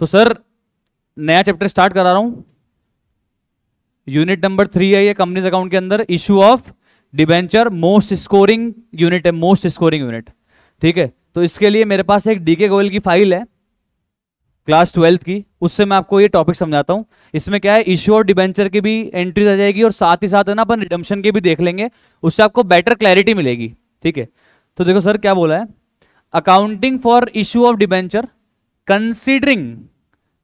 तो सर नया chapter start करा रहा हूं, यूनिट नंबर 3 है ये कंपनीज अकाउंट के अंदर, issue of debenture, most scoring unit है, मोस्ट स्कोरिंग यूनिट। ठीक है, तो इसके लिए मेरे पास एक डीके गोयल की फाइल है क्लास 12th की, उससे मैं आपको ये टॉपिक समझाता हूं। इसमें क्या है, इशू और डिबेंचर की भी एंट्रीज आ जाएगी और साथ ही साथ है ना अपन रिडम्पशन के भी देख लेंगे, उससे आपको बेटर क्लैरिटी मिलेगी। ठीक है, तो देखो सर क्या बोला है, accounting for issue of debenture considering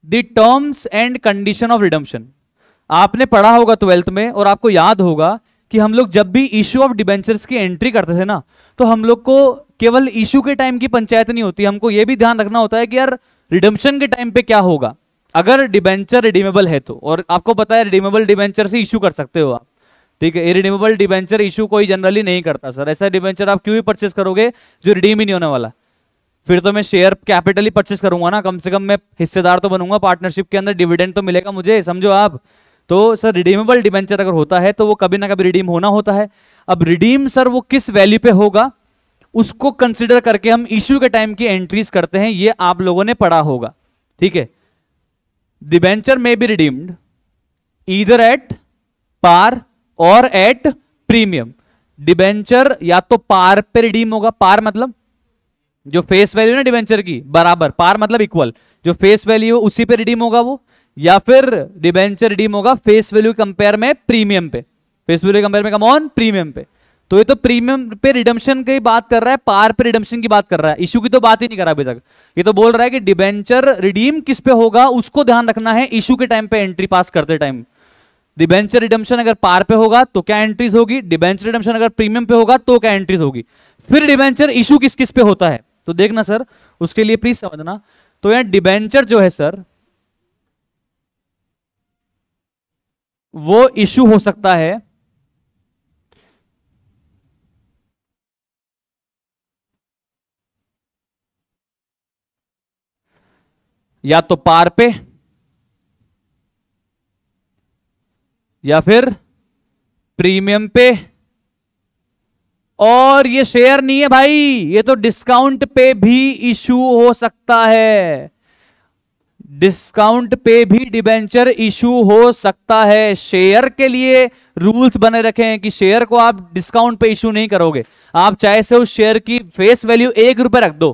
the terms and condition of redemption. आपने पढ़ा होगा 12th में और आपको याद होगा कि हम लोग जब भी इशू ऑफ डिबेंचर्स की एंट्री करते थे ना, तो हम लोग को केवल इशू के टाइम की पंचायत नहीं होती, हमको यह भी ध्यान रखना होता है कि यार रिडम्पशन के टाइम पे क्या होगा अगर डिबेंचर रिडीमेबल है तो। और आपको पता है रिडीमेबल डिबेंचर से इशू कर सकते हो आप। ठीक है, इरिडीमेबल डिबेंचर इशू कोई जनरली नहीं करता सर, ऐसा डिबेंचर आप क्यों ही परचेस करोगे जो रिडीम ही नहीं होने वाला। फिर तो मैं शेयर कैपिटल ही परचेस करूंगा ना, कम से कम मैं हिस्सेदार तो बनूंगा पार्टनरशिप के अंदर, डिविडेंड तो मिलेगा मुझे, समझो आप। तो सर रिडीमेबल डिबेंचर अगर होता है तो वो कभी ना कभी रिडीम होना होता है। अब रिडीम सर वो किस वैल्यू पे होगा उसको कंसिडर करके हम इश्यू के टाइम की एंट्रीज करते हैं, ये आप लोगों ने पढ़ा होगा। ठीक है, डिबेंचर में be redeemed either at par और एट प्रीमियम। डिबेंचर या तो पार पे रिडीम होगा, पार मतलब जो फेस वैल्यू ना डिबेंचर की बराबर, पार मतलब इक्वल, जो फेस वैल्यू उसी पे रिडीम होगा वो, या फिर डिबेंचर रिडीम होगा फेस वैल्यू कंपेयर में प्रीमियम पे, फेस वैल्यू कंपेयर में कम ऑन प्रीमियम पे। तो ये तो प्रीमियम पे रिडम्पशन की बात कर रहा है, पार पे रिडम्पशन की बात कर रहा है, इशू की तो बात ही नहीं करा अभी तक। ये तो बोल रहा है कि डिबेंचर रिडीम किस पे होगा उसको ध्यान रखना है इशू के टाइम पे एंट्री पास करते टाइम। डिबेंचर रिडम्पशन अगर पार पे होगा तो क्या एंट्रीज होगी, डिबेंचर रिडम्पशन अगर प्रीमियम पे होगा तो क्या एंट्रीज होगी, फिर डिबेंचर इशू किस किस पे होता है। तो देखना सर, उसके लिए प्लीज समझना। तो यहां डिबेंचर जो है सर वो इशू हो सकता है या तो पार पे या फिर प्रीमियम पे, और ये शेयर नहीं है भाई, ये तो डिस्काउंट पे भी इशू हो सकता है, डिस्काउंट पे भी डिबेंचर इशू हो सकता है। शेयर के लिए रूल्स बने रखे हैं कि शेयर को आप डिस्काउंट पे इशू नहीं करोगे, आप चाहे से उस शेयर की फेस वैल्यू 1 रुपए रख दो,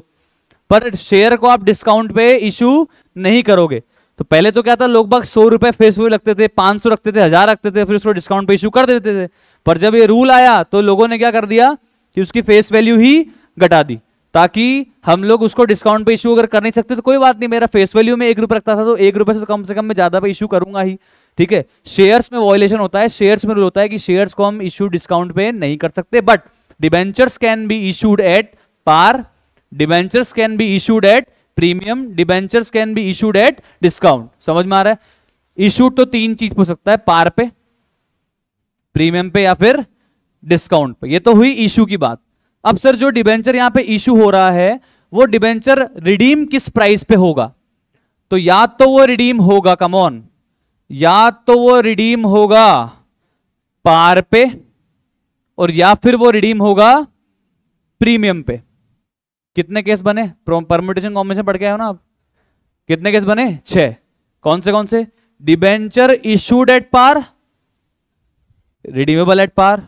पर शेयर को आप डिस्काउंट पे इशू नहीं करोगे। तो पहले तो क्या था, लोग बाग 100 रुपए फेस वैल्यू रखते थे, 500 रखते थे, 1000 रखते थे, फिर उसको डिस्काउंट पे इशू कर देते थे। पर जब ये रूल आया तो लोगों ने क्या कर दिया कि उसकी फेस वैल्यू ही घटा दी, ताकि हम लोग उसको डिस्काउंट पे इशू अगर कर नहीं सकते तो कोई बात नहीं, मेरा फेस वैल्यू में 1 रुपए रखता था तो 1 रुपए से कम मैं ज्यादा पे इशू करूंगा ही। ठीक है, शेयर्स में वॉयलेशन होता है, शेयर्स में रूल होता है कि शेयर्स को हम इशू डिस्काउंट पे नहीं कर सकते, but debentures can be issued at par, debentures can be issued at premium, debentures can be issued at discount. समझ में आ रहा है? इशूड तो 3 चीज हो सकता है, पार पे, प्रीमियम पे या फिर डिस्काउंट पे। ये तो हुई इशू की बात। अब सर जो डिबेंचर यहां पे इशू हो रहा है वो डिबेंचर रिडीम किस प्राइस पे होगा, तो या तो वो रिडीम होगा, कम ऑन, या तो वो रिडीम होगा पार पे और या फिर वो रिडीम होगा प्रीमियम पे। कितने केस बने, परम्यूटेशन कॉम्बिनेशन पढ़ के आए हो ना आप, कितने केस बने? 6। कौन से? Debenture issued at par, redeemable at par,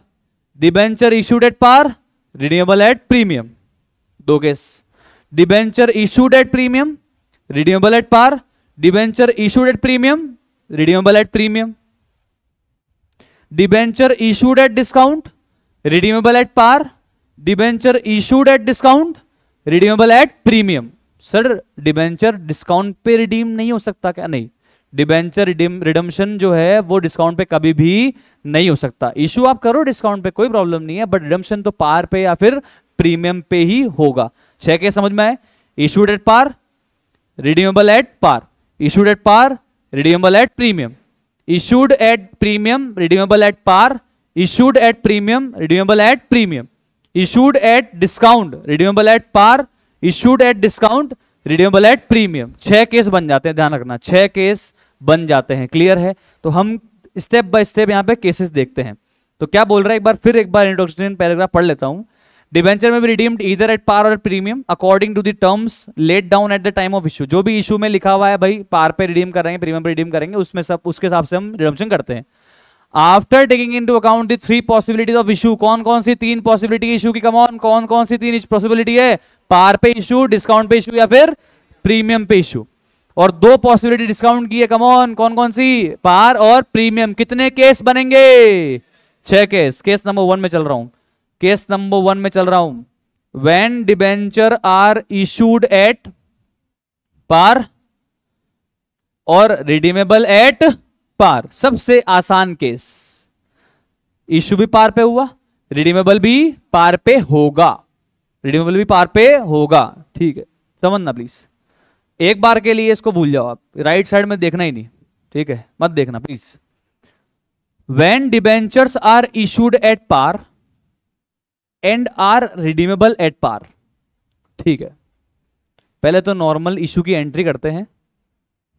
debenture issued at par, redeemable at premium. 2 case. Debenture issued at premium, redeemable at par, debenture issued at premium, redeemable at premium. Debenture issued at discount, redeemable at par, debenture issued at discount, redeemable at premium. Sir debenture discount पे redeem नहीं हो सकता क्या? नहीं, debenture redemption जो है वो discount पे कभी भी नहीं हो सकता। इशू आप करो डिस्काउंट पे, कोई प्रॉब्लम नहीं है, बट रिडम्पशन तो पार पे या फिर प्रीमियम पे ही होगा। 6 के समझ में आए? Issued at par, redeemable at par, issued at par, redeemable at premium, issued at premium, redeemable at par, issued at premium, redeemable at premium, issued at discount, redeemable at par, issued at discount, redeemable at premium. 6 case बन जाते हैं, ध्यान रखना, 6 case बन जाते हैं। Clear है? तो हम स्टेप बाय स्टेप यहां पे केसेस देखते हैं। तो क्या बोल रहा है, एक बार इंट्रोडक्शन पैराग्राफ पढ़ लेता हूं। डिबेंचर में भी रिडीम्ड ईदर एट पार और premium according to the terms laid down at the time of issue. जो भी इशू में लिखा हुआ है भाई पार पे रिडीम कर रहे हैं, प्रीमियम पे रिडीम करेंगे, उसमें सब उसके हिसाब से हम रिडम्पशन करते हैं। After taking into account the 3 possibilities of issue, कौन कौन सी 3 पॉसिबिलिटी इशू की, कमॉन कौन कौन सी 3 पॉसिबिलिटी है? पार पे इशू, डिस्काउंट पे इशू या फिर प्रीमियम पे इशू। और 2 पॉसिबिलिटी डिस्काउंट की है, कमॉन कौन कौन सी? पार और प्रीमियम। कितने केस बनेंगे? 6 केस। केस नंबर 1 में चल रहा हूं, केस नंबर 1 में चल रहा हूं। When debenture are issued at par और रिडीमेबल एट पार। सबसे आसान केस, इशू भी पार पे हुआ, रिडीमेबल भी पार पे होगा, रिडीमेबल भी पार पे होगा। ठीक है, समझना प्लीज, एक बार के लिए इसको भूल जाओ आप, राइट साइड में देखना ही नहीं, ठीक है, मत देखना please. When debentures are issued at par and are redeemable at par. ठीक है, पहले तो नॉर्मल इशू की एंट्री करते हैं,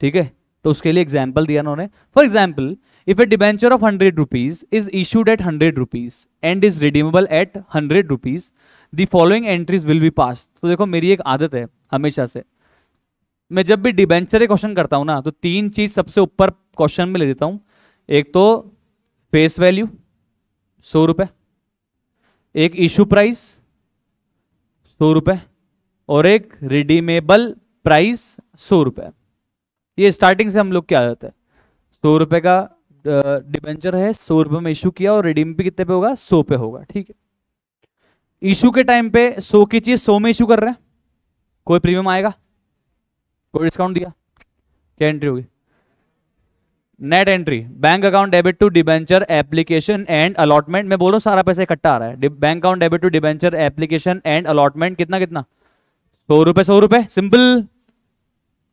ठीक है, तो उसके लिए एग्जाम्पल दिया उन्होंने। For example, if a debenture of 100 rupees is issued at 100 rupees and is redeemable at 100 rupees, the following entries will be pass. तो देखो मेरी एक आदत है हमेशा से, मैं जब भी डिबेंचर क्वेश्चन करता हूं ना, तो 3 चीज सबसे ऊपर क्वेश्चन में ले देता हूं। एक तो फेस वैल्यू 100 रुपए, एक इशू प्राइस 100 रुपए और एक रिडीमेबल प्राइस 100 रुपए। ये स्टार्टिंग से हम लोग की आदत है। 100 रुपए का डिबेंचर है, 100 रुपए में इशू किया और रिडीम पे कितने पे होगा? 100 पे होगा। ठीक है, इशू के टाइम पे 100 की चीज 100 में इशू कर रहे हैं, कोई प्रीमियम आएगा? कोई डिस्काउंट दिया? क्या एंट्री होगी? Net entry, bank account debit to debenture application and allotment. मैं बोल रहा हूं सारा पैसा इकट्ठा आ रहा है। Bank account debit to debenture application and allotment कितना कितना? 100 रुपए 100 रुपए, सिंपल।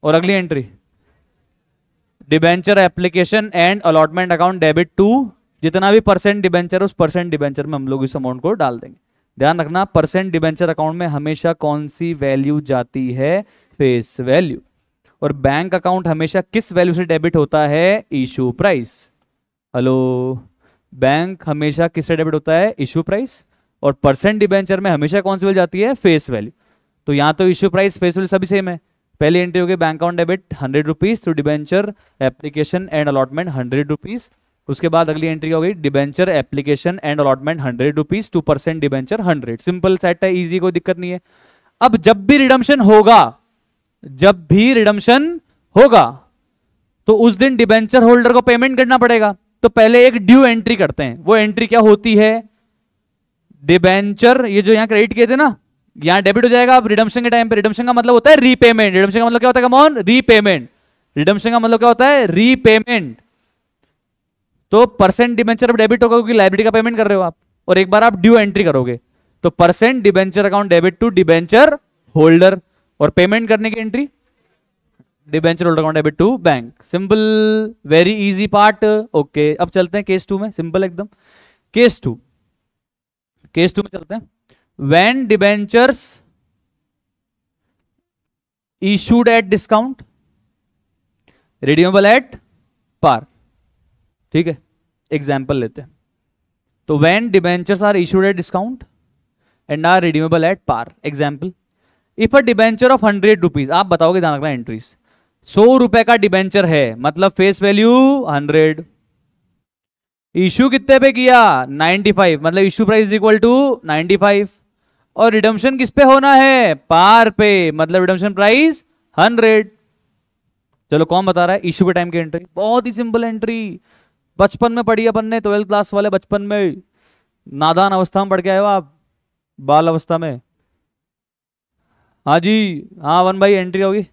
और अगली entry debenture application and allotment account debit to, जितना भी परसेंट डिबेंचर उस परसेंट डिबेंचर में हम लोग इस अमाउंट को डाल देंगे। ध्यान रखना, परसेंट डिबेंचर अकाउंट में हमेशा कौन सी वैल्यू जाती है? Face value. और बैंक अकाउंट हमेशा किस वैल्यू से डेबिट होता है? Issue price. हेलो, बैंक हमेशा किससे डेबिट होता है? Issue price. और परसेंट डिबेंचर में हमेशा कौन सी वैल्यू जाती है? Face value. तो यहां तो इशू प्राइस फेस वैल्यू सभी सेम है। पहली एंट्री होगी bank account debit 100 rupees to debenture application and allotment 100 rupees. उसके बाद अगली एंट्री होगी debenture application and allotment 100 rupees to percent debenture 100। Simple set है, इजी, कोई दिक्कत नहीं है। अब जब भी रिडम्पशन होगा, जब भी रिडम्पशन होगा तो उस दिन डिबेंचर होल्डर को पेमेंट करना पड़ेगा। तो पहले एक ड्यू एंट्री करते हैं। वो एंट्री क्या होती है? डिबेंचर, ये जो यहां क्रेडिट किए थे ना, यहां डेबिट हो जाएगा। अब रिडम्पशन के टाइम पे, रिडम्पशन का मतलब होता है रीपेमेंट। रिडम्पशन का मतलब क्या होता है? Come on, repayment. रिडम्पशन का मतलब क्या होता है? रीपेमेंट। तो परसेंट डिबेंचर अब डेबिट होगा क्योंकि लायबिलिटी का पेमेंट कर रहे हो आप, और एक बार आप ड्यू एंट्री करोगे तो percent debenture account debit to debenture holder, और पेमेंट करने की entry debenture holder account debit to bank. Simple, very easy part. Okay, अब चलते हैं केस 2 में, सिंपल एकदम। केस 2 में चलते हैं। When debentures issued at discount, redeemable at par। ठीक है, एग्जाम्पल लेते हैं। तो when debentures are issued at discount and are redeemable at par, example, if a debenture of 100 rupees, आप बताओगे, ध्यान रखना एंट्रीज, 100 रुपए का डिबेंचर है, मतलब फेस वैल्यू 100, इशू कितने पे किया? 95, मतलब इशू प्राइस इक्वल टू 95, और रिडम्पशन किस पे होना है? पार पे, मतलब रिडम्पशन प्राइस 100। चलो कौन बता रहा है इशू के टाइम की एंट्री? बहुत ही सिंपल एंट्री, बचपन में पढ़ी अपन ने, 12th क्लास वाले बचपन में, नादान अवस्था में पढ़ के आए हो आप, बाल अवस्था में। हाँ जी, हाँ वन भाई, एंट्री होगी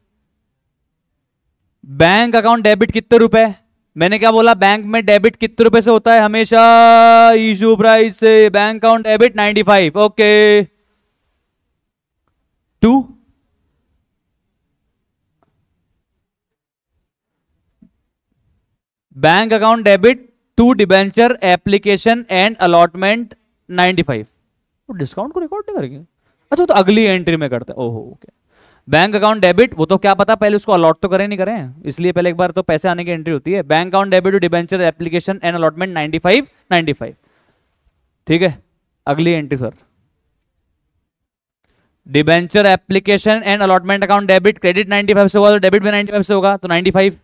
बैंक अकाउंट डेबिट कितने रुपए? मैंने क्या बोला? बैंक में डेबिट कितने रुपए से होता है? हमेशा इशू प्राइस से। Bank account debit 95, okay. 2 bank account debit to debenture application and allotment 95। तो डिस्काउंट को रिकॉर्ड नहीं करेंगे? अच्छा, तो अगली एंट्री में करते हैं। ओहो, ओके। बैंक अकाउंट डेबिट, वो तो क्या पता पहले उसको अलॉट तो करें नहीं करें, इसलिए पहले एक बार तो पैसे आने की एंट्री होती है। Bank account debit to debenture application and allotment 95। ठीक है, अगली entry sir. Debenture application and allotment account debit, credit 95 से होगा तो डेबिट भी 95 से होगा, तो 95।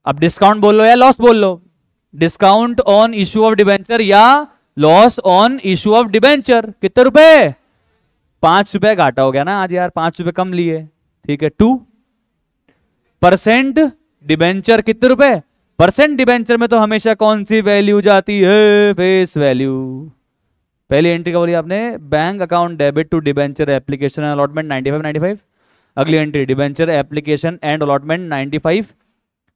अब डिस्काउंट बोल लो या लॉस बोल लो, discount on issue of debenture या loss on issue of debenture, कितने रुपए? 5 रुपए घाटा हो गया ना आज यार, 5 रुपए कम लिए, ठीक है। 2% डिबेंचर कितने रुपए? परसेंट डिबेंचर में तो हमेशा कौन सी वैल्यू जाती है? Face value. पहली एंट्री का बोलिए आपने, bank account debit to debenture application and allotment 95। अगली entry debenture application and allotment 95,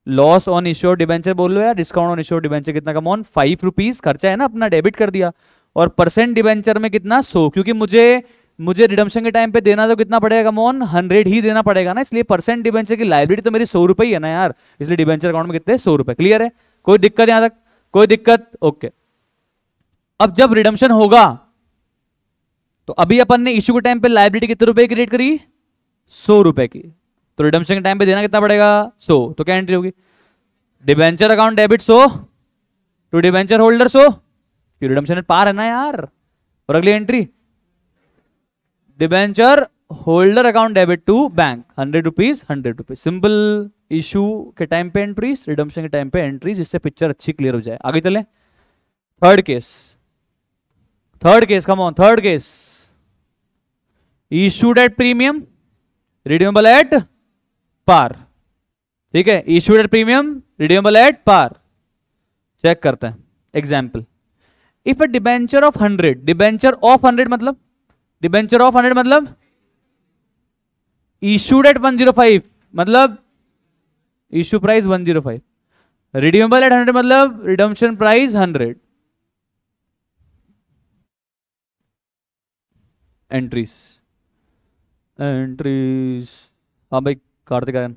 loss on issue of debenture बोल लो या discount on issue of debenture कितना कम ऑन 5 रुपीज, खर्चा है ना अपना, डेबिट कर दिया। और परसेंट डिबेंचर में कितना? 100, क्योंकि मुझे रिडम्पशन के टाइम पे देना तो कितना पड़ेगा कमॉन? 100 ही देना पड़ेगा ना, इसलिए परसेंट डिबेंचर की लाइबिलिटी तो मेरी 100 रुपए ही है ना यार, इसलिए डिबेंचर अकाउंट में कितने? 100 रुपए। क्लियर है? कोई दिक्कत यहां तक? कोई दिक्कत? ओके। अब जब रिडम्पशन होगा तो अभी अपन ने इश्यू के टाइम पे लाइबिलिटी कितने रुपए क्रिएट करी? 100 रुपए की, तो रिडम्पशन के टाइम पे देना कितना पड़ेगा? 100। तो क्या एंट्री होगी? Debenture account debit 100 to debenture holder 100, redemption par है ना यार। और अगली entry debenture holder account debit to bank 100 rupees 100 rupees. Simple issue के टाइम पे एंट्रीज, रिडम्पशन के टाइम पे एंट्रीज, जिससे पिक्चर अच्छी क्लियर हो जाए। आगे चले, third case come on, third case issued at premium, redeemable at par. ठीक है, issued at premium, redeemable at par. Check करते हैं example. If a debenture of 100, debenture of 100 मतलब, डिबेंचर ऑफ 100 मतलब इशूड एट 105 मतलब इशू प्राइस 105, रिडीमेबल एट 100 मतलब redemption price 100। Entries हाँ भाई Kartik Ayan,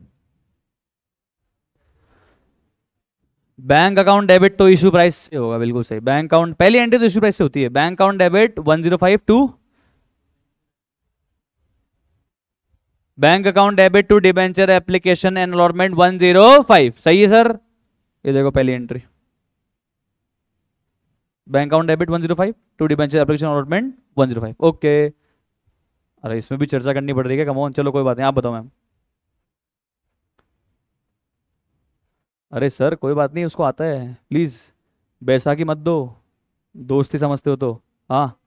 bank account debit तो इशू प्राइस से होगा, बिल्कुल सही। बैंक अकाउंट पहली एंट्री तो इशू प्राइस से होती है। Bank account debit 105 to bank account debit to debenture application and allotment 105। सही है सर, ये देखो पहली entry, bank account debit 105 to debenture application allotment 105। Okay, अरे इसमें भी चर्चा करनी पड़ रही है, कम ऑन। चलो कोई बात नहीं, आप बताओ मैम। अरे सर कोई बात नहीं, उसको आता है, प्लीज बैसाखी मत दो, दोस्ती समझते हो तो। हाँ,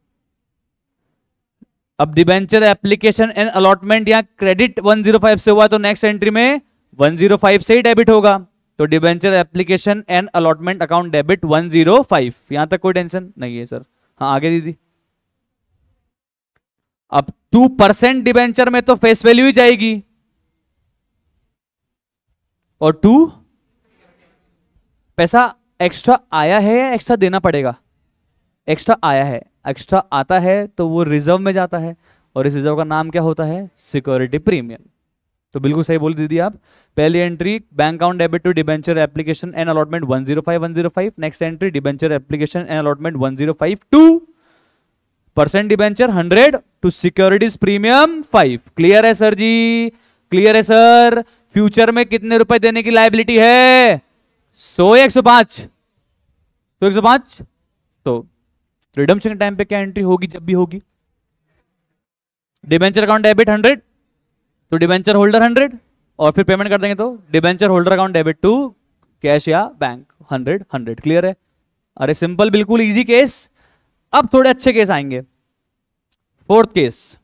अब डिबेंचर एप्लीकेशन एंड अलॉटमेंट यहाँ क्रेडिट 105 से हुआ तो नेक्स्ट एंट्री में 105 से ही डेबिट होगा, तो debenture application and allotment account debit 105। यहां तक कोई टेंशन नहीं है सर। हाँ आगे दीदी। अब 2% डिबेंचर में तो फेस वैल्यू ही जाएगी, और 2 पैसा एक्स्ट्रा आया है या एक्स्ट्रा देना पड़ेगा? एक्स्ट्रा आया है, एक्स्ट्रा आता है तो वो रिजर्व में जाता है, और इस रिजर्व का नाम क्या होता है? Security premium. तो बिल्कुल सही बोल दीदी आप। पहली entry bank account debit to debenture application and allotment 105। Next entry debenture application and allotment 105 to percent debenture 100 to securities premium 5। Clear है सर जी? क्लियर है सर? फ्यूचर में कितने रुपए देने की लाइबिलिटी है? 100 या 105? तो 105। तो रिडम्पशन के टाइम पे क्या एंट्री होगी जब भी होगी? डिबेंचर अकाउंट डेबिट 100 तो डिबेंचर होल्डर 100, और फिर पेमेंट कर देंगे तो debenture holder account debit to cash या बैंक 100। क्लियर है? अरे सिंपल, बिल्कुल इजी केस। अब थोड़े अच्छे केस आएंगे। Fourth case,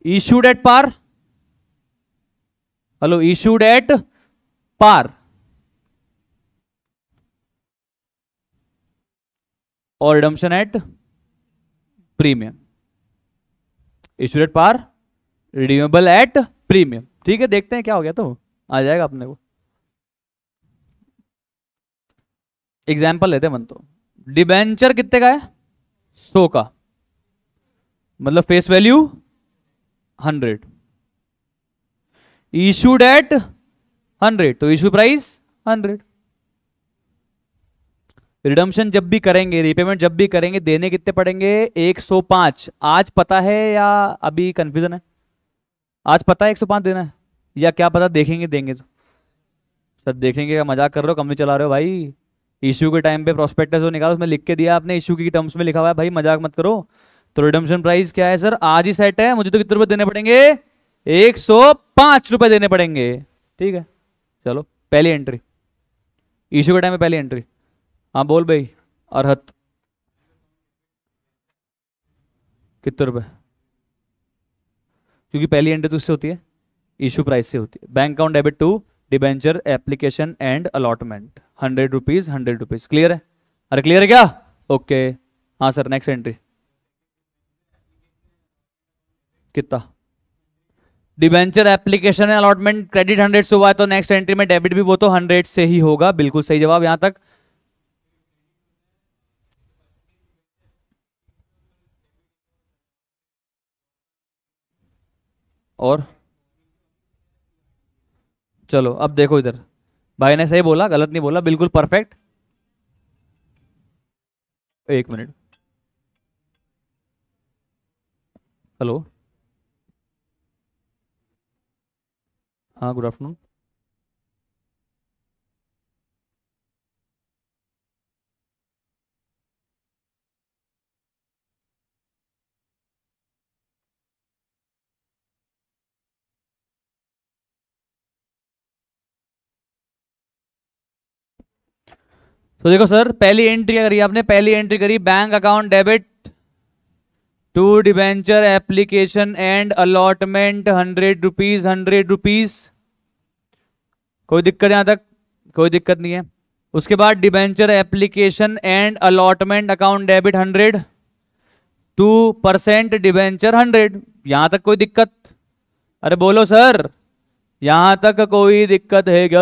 issued at par, hello, issued at par और redemption at premium. Issued at par, redeemable at premium. ठीक है, देखते हैं क्या हो गया, तो आ जाएगा अपने को। एग्जाम्पल लेते हैं मन तो। डिबेंचर कितने का है? 100 का, मतलब फेस वैल्यू 100, इशूड एट 100 तो इशू प्राइस 100। रिडम्पशन जब भी करेंगे, रीपेमेंट जब भी करेंगे, देने कितने पड़ेंगे? 105। आज पता है या अभी कंफ्यूजन है? आज पता है 105 देना है, या क्या पता देखेंगे देंगे तो? सर देखेंगे का मजाक कर रहे हो, कंपनी चला रहे हो भाई? इशू के टाइम पे प्रोस्पेक्टस जो निकाला उसमें लिख के दिया आपने, इशू की टर्म्स में लिखा हुआ है भाई, मजाक मत करो। तो रिडम्पशन प्राइस क्या है सर, आज ही सेट है, मुझे तो कितने रुपए देने पड़ेंगे, 105 रुपए देने पड़ेंगे। ठीक है, चलो पहली एंट्री, इशू के टाइम में पहली एंट्री। हाँ बोल भाई। अरहत कितने रुपए, क्योंकि पहली एंट्री तो उससे होती है, इशू प्राइस से होती है। Bank account debit to debenture application and allotment, 100 rupees 100 rupees. Clear है? अरे क्लियर है क्या? ओके। हाँ सर, नेक्स्ट एंट्री कितना, डिबेंचर एप्लीकेशन अलॉटमेंट क्रेडिट 100 से हुआ है, तो नेक्स्ट एंट्री में डेबिट भी वो तो 100 से ही होगा। बिल्कुल सही जवाब यहां तक। और चलो अब देखो इधर, भाई ने सही बोला, गलत नहीं बोला, बिल्कुल परफेक्ट। एक मिनट, हेलो, हाँ गुड आफ्टरनून। तो देखो सर, पहली एंट्री क्या करी आपने, पहली एंट्री करी bank account debit to debenture application and allotment 100 rupees 100 rupees. कोई दिक्कत यहां तक? कोई दिक्कत नहीं है। उसके बाद debenture application and allotment account debit 100, 2% debenture 100। यहां तक कोई दिक्कत? अरे बोलो सर, यहां तक कोई दिक्कत है क्या?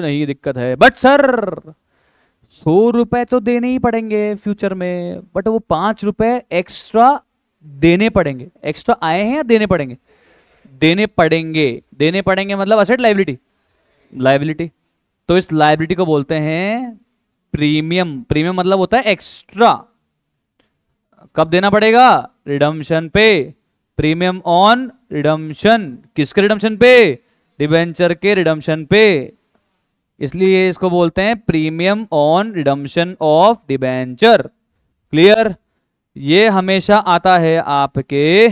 नहीं दिक्कत है, बट सर 100 रुपए तो देने ही पड़ेंगे फ्यूचर में, बट वो 5 रुपए एक्स्ट्रा देने पड़ेंगे। एक्स्ट्रा आए हैं या देने पड़ेंगे? देने पड़ेंगे। देने पड़ेंगे मतलब असेट लाइबिलिटी, लाइबिलिटी। तो इस लाइबिलिटी को बोलते हैं प्रीमियम। प्रीमियम मतलब होता है एक्स्ट्रा। कब देना पड़ेगा? रिडम्पशन पे। Premium on redemption. किसके रिडम्पशन पे? डिबेंचर के रिडम्पशन पे। इसलिए इसको बोलते हैं premium on redemption of debenture. Clear? ये हमेशा आता है आपके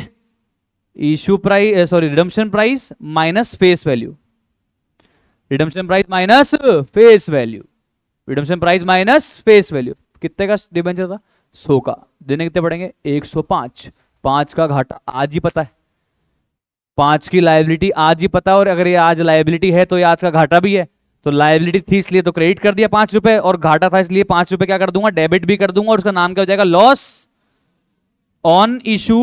issue price, sorry redemption price minus face value. Redemption price minus face value. Redemption price minus face value. कितने का डिबेंचर था? 100 का। देने कितने पड़ेंगे? 105। 5 का घाटा आज ही पता है, 5 की लायबिलिटी आज ही पता है, और अगर ये आज लायबिलिटी है तो ये आज का घाटा भी है। तो लायबिलिटी थी इसलिए तो क्रेडिट कर दिया 5 रुपए, और घाटा था इसलिए 5 रुपए क्या कर दूंगा? डेबिट भी कर दूंगा, और उसका नाम क्या हो जाएगा? Loss on issue.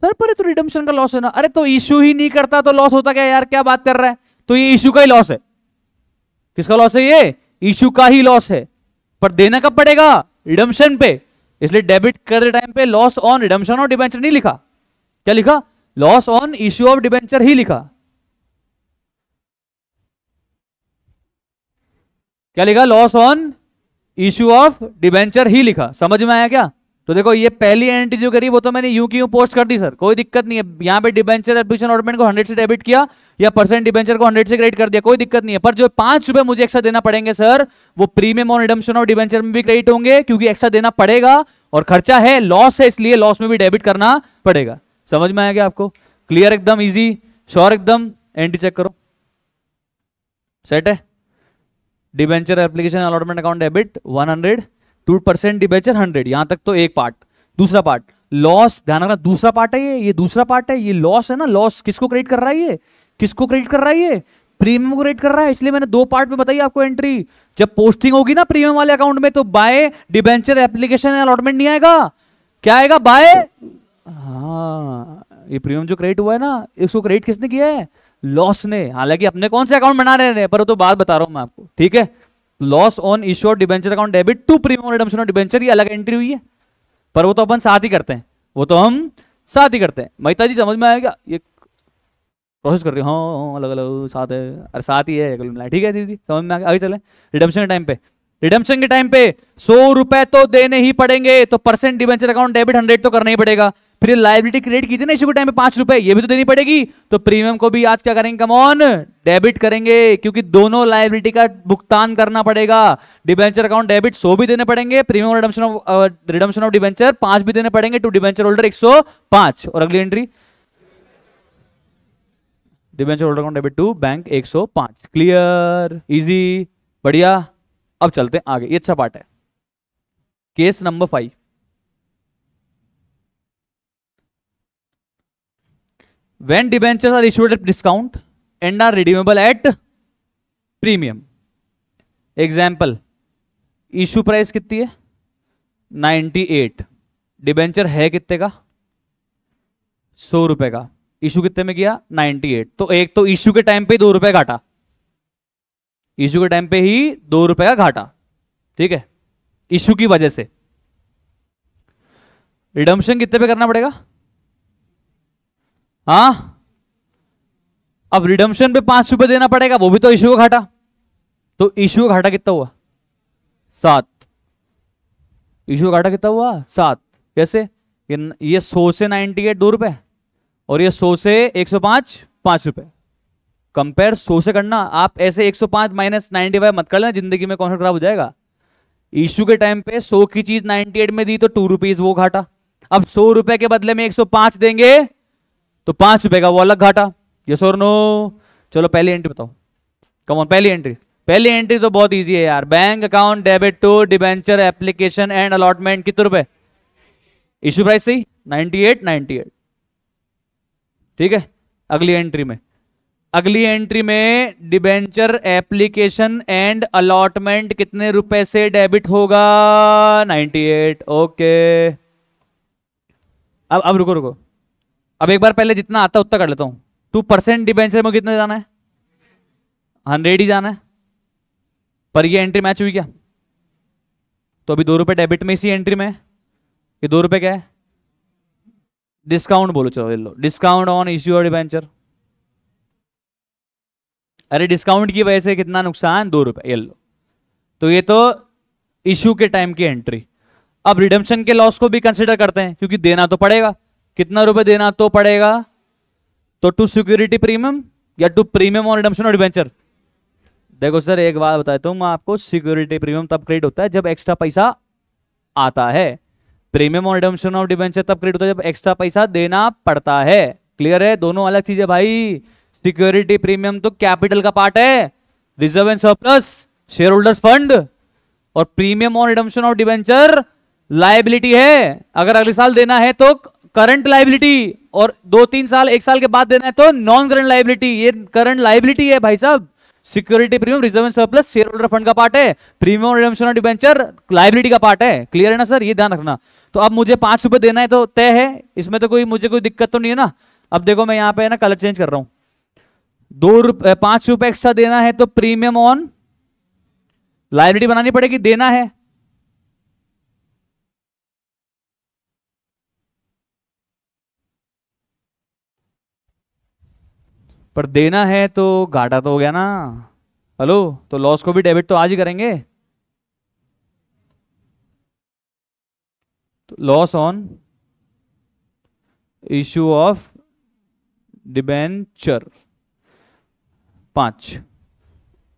सर पर तो रिडम्पशन का लॉस है ना। अरे तो इशू ही नहीं करता तो लॉस होता क्या यार, क्या बात कर रहा है? तो ये इशू का ही लॉस है। किसका लॉस है? ये इशू का ही लॉस है। पर देना कब पड़ेगा? रिडम्पशन पे। इसलिए डेबिट करते टाइम पे loss on redemption of debenture नहीं लिखा। क्या लिखा? Loss on issue of debenture ही लिखा। क्या लिखा? Loss on issue of debenture ही लिखा। समझ में आया क्या? तो देखो ये पहली एंट्री जो करी वो तो मैंने यूं की यूं पोस्ट कर दी सर, कोई दिक्कत नहीं है। यहां पे डिबेंचर एप्लीकेशन अलॉटमेंट को 100 से डेबिट किया, या परसेंट डिबेंचर को 100 से क्रेडिट कर दिया, कोई दिक्कत नहीं है। पर जो 5 रुपए मुझे एक्स्ट्रा देना पड़ेंगे सर, वो प्रीमियम और रिडम्पशन ऑफ डिबेंचर में भी क्रेडिट होंगे, क्योंकि एक्स्ट्रा देना पड़ेगा और खर्चा है, लॉस है, इसलिए लॉस में भी डेबिट करना पड़ेगा। समझ में आया क्या आपको? क्लियर? एकदम ईजी, श्योर एकदम? एंट्री चेक करो, सेट है। Debenture application allotment account debit 100, 2% debenture 100। यहां तक तो एक पार्ट। दूसरा पार्ट लॉस, ध्यान रखना दूसरा पार्ट है ये दूसरा पार्ट है। ये लॉस है ना, लॉस किसको क्रेडिट कर रहा है? ये किसको क्रेडिट कर रहा है? ये प्रीमियम को क्रेडिट कर रहा है। इसलिए मैंने 2 पार्ट में बताई आपको एंट्री। जब पोस्टिंग होगी ना प्रीमियम वाले अकाउंट में, तो बाय डिबेंचर एप्लीकेशन अलॉटमेंट नहीं आएगा। क्या आएगा? बाय। हाँ, ये प्रीमियम जो क्रेडिट हुआ है ना, इसको क्रेडिट किसने किया है? लॉस ने। हालांकि अपने कौन से अकाउंट बना रहे हैं, पर वो तो बात बता रहा हूं मैं आपको, ठीक है। Loss on issue of debenture account debit to premium redemption of debenture, ये अलग एंट्री हुई है, पर वो तो अपन साथ ही करते हैं, वो तो हम साथ ही करते हैं। महिता जी समझ में आएगा? ये प्रोसेस कर रही हूँ, हाँ अलग अलग साथ है, अरे साथ ही है, ठीक है दीदी समझ में आ गया। आगे चले। रिडम्पशन के टाइम पे, रिडम्पशन के टाइम पे 100 रुपए तो देने ही पड़ेंगे, तो परसेंट डिबेंचर अकाउंट डेबिट 100 तो करना ही पड़ेगा। फिर लायबिलिटी क्रिएट की थी ना इशू के टाइम पे 5 रुपए, ये भी तो देनी पड़ेगी। तो प्रीमियम को भी आज क्या करेंगे, कम ऑन डेबिट करेंगे, क्योंकि दोनों लायबिलिटी का भुगतान करना पड़ेगा। डिबेंचर अकाउंट डेबिट 100 भी देने पड़ेंगे, प्रीमियम रिडम्पशन ऑफ डिबेंचर 5 भी देने पड़ेंगे टू डिबेंचर होल्डर 105। और अगली entry debenture holder account debit to bank 105। Clear, easy, बढ़िया। अब चलते हैं आगे, ये अच्छा पार्ट है। Case number 5, when debentures are issued at discount and are redeemable at premium। Example, issue price कितनी है 98, डिबेंचर है कितने का 100 रुपए का, इशू कितने में किया 98। तो एक तो इशू के टाइम पे 2 रुपए घाटा, इशू के टाइम पे ही 2 रुपए का घाटा, ठीक है, इशू की वजह से। रिडम्पशन कितने पे करना पड़ेगा, हाँ, अब रिडम्पशन पे 5 रुपए देना पड़ेगा, वो भी तो इशू का घाटा। तो इशू का घाटा कितना हुआ 7, इशू का घाटा कितना हुआ 7। कैसे, ये 100 से 98 2 रुपए, और ये 100 से 105 5 रुपए। कंपेयर 100 से करना, आप ऐसे 105 माइनस 95 मत कर लेना, जिंदगी में कॉन्सेप्ट खराब हो जाएगा। इशू के टाइम पे 100 की चीज 98 में दी तो 2 रुपीज वो घाटा। अब 100 रुपए के बदले में 105 देंगे तो 5 रुपए का वो अलग घाटा। यस और नो। चलो पहली एंट्री बताओ, कम ऑन, पहली एंट्री। पहली एंट्री तो बहुत इजी है यार, bank account debit to debenture application and allotment कितने रुपए, इशू प्राइस सही 98, ठीक है। अगली एंट्री में डिबेंचर एप्लीकेशन एंड अलॉटमेंट कितने रुपए से डेबिट होगा 98। ओके, अब रुको, अब एक बार पहले जितना आता उतना कर लेता हूं। 2% डिबेंचर में कितने जाना है 100 ही जाना है, पर ये एंट्री मैच हुई क्या, तो अभी 2 रुपए डेबिट में इसी एंट्री में, ये 2 रुपए क्या है डिस्काउंट बोलो, चलो ले लो, डिस्काउंट ऑन इश्यू और डिबेंचर। अरे डिस्काउंट की वजह से कितना नुकसान 2 रुपए, ये लो। तो ये तो इश्यू के टाइम की एंट्री। अब रिडम्पशन के लॉस को भी कंसिडर करते हैं, क्योंकि देना तो पड़ेगा, कितना रुपए देना तो पड़ेगा, तो टू सिक्योरिटी प्रीमियम या टू प्रीमियम ऑन रिडम्पशन और डिबेंचर। देखो सर एक बात बताता हूं मैं आपको, सिक्योरिटी प्रीमियम तब क्रेडिट होता है जब एक्स्ट्रा पैसा आता है, premium on redemption of debenture तब क्रेडिट होता है जब एक्स्ट्रा पैसा देना पड़ता है। क्लियर है, दोनों अलग चीज है भाई। सिक्योरिटी प्रीमियम तो कैपिटल का पार्ट है, reserve and surplus, share holders fund, और premium on redemption of debenture liability है। अगर अगले साल देना है तो करंट लायबिलिटी, और 2-3 साल 1 साल के बाद देना है तो नॉन करंट लायबिलिटी। ये करंट लायबिलिटी है भाई साहब। Security premium reserve and surplus share holder fund का पार्ट है, प्रीमियम और रिडम्पशन और डिबेंचर लायबिलिटी का पार्ट है। क्लियर है ना सर, ये ध्यान रखना। तो अब मुझे 5 रुपए देना है तो तय है, इसमें तो मुझे कोई दिक्कत तो नहीं है ना। अब देखो मैं यहाँ पे ना कलर चेंज कर रहा हूं, 5 रुपए एक्स्ट्रा देना है तो प्रीमियम ऑन लायबिलिटी बनानी पड़ेगी, देना है। पर देना है तो घाटा तो हो गया ना, हेलो, तो लॉस को भी डेबिट तो आज ही करेंगे। तो loss on issue of debenture 5,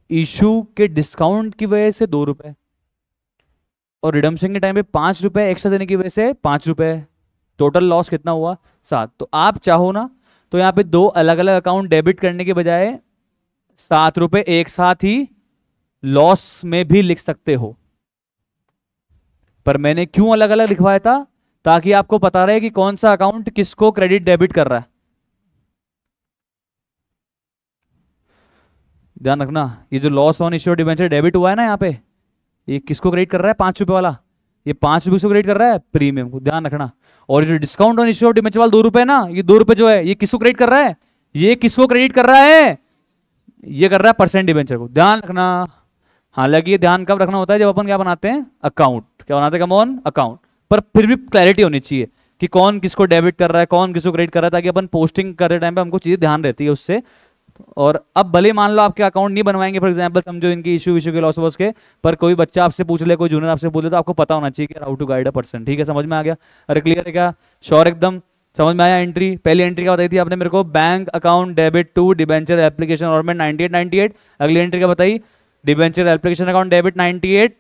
issue के डिस्काउंट की वजह से 2 रुपए, और रिडम्पशन के टाइम पे 5 रुपए एक्स्ट्रा देने की वजह से 5 रुपए, टोटल लॉस कितना हुआ 7। तो आप चाहो ना तो यहाँ पे 2 अलग अलग अकाउंट डेबिट करने के बजाय 7 रुपए एक साथ ही लॉस में भी लिख सकते हो। पर मैंने क्यों अलग अलग लिखवाया था, ताकि आपको पता रहे कि कौन सा अकाउंट किसको क्रेडिट डेबिट कर रहा है। ध्यान रखना, ये जो loss on issue debenture debit हुआ है ना यहाँ पे, ये किसको क्रेडिट कर रहा है 5 रुपए वाला, ये 5 रुपए को क्रेडिट कर रहा है प्रीमियम को, ध्यान रखना। और ये जो डिस्काउंट ऑन इश्यू डिबेंचर वाला 2 रुपए ना, ये 2 रुपए जो है ये किसको क्रेडिट कर रहा है, ये किसको क्रेडिट कर रहा है, ये कर रहा है परसेंट डिबेंचर को, ध्यान रखना। हालांकि ये ध्यान कब रखना होता है, जब अपन क्या बनाते हैं अकाउंट, क्या बनाते हैं कम ऑन अकाउंट। पर फिर भी क्लैरिटी होनी चाहिए कि कौन किसको डेबिट कर रहा है, कौन किसको क्रेडिट कर रहा है, ताकि अपन पोस्टिंग करते टाइम पे हमको चीजें ध्यान रहती है उससे। और अब भले मान लो आपके अकाउंट नहीं बनवाएंगे, फॉर एग्जांपल समझो इनकी इशू के लॉस वॉस के, पर कोई बच्चा आपसे पूछ ले, कोई जूनियर आपसे पूछ ले, तो आपको पता होना चाहिए कि how to guide a person. ठीक है, समझ में आ गया? अरे क्लियर है क्या? श्योर एकदम समझ में आया? एंट्री, पहली एंट्री क्या बताई थी आपने मेरे को? Bank account debit to debenture application allotment 9898। अगली एंट्री क्या बताई? Debenture application account debit 98,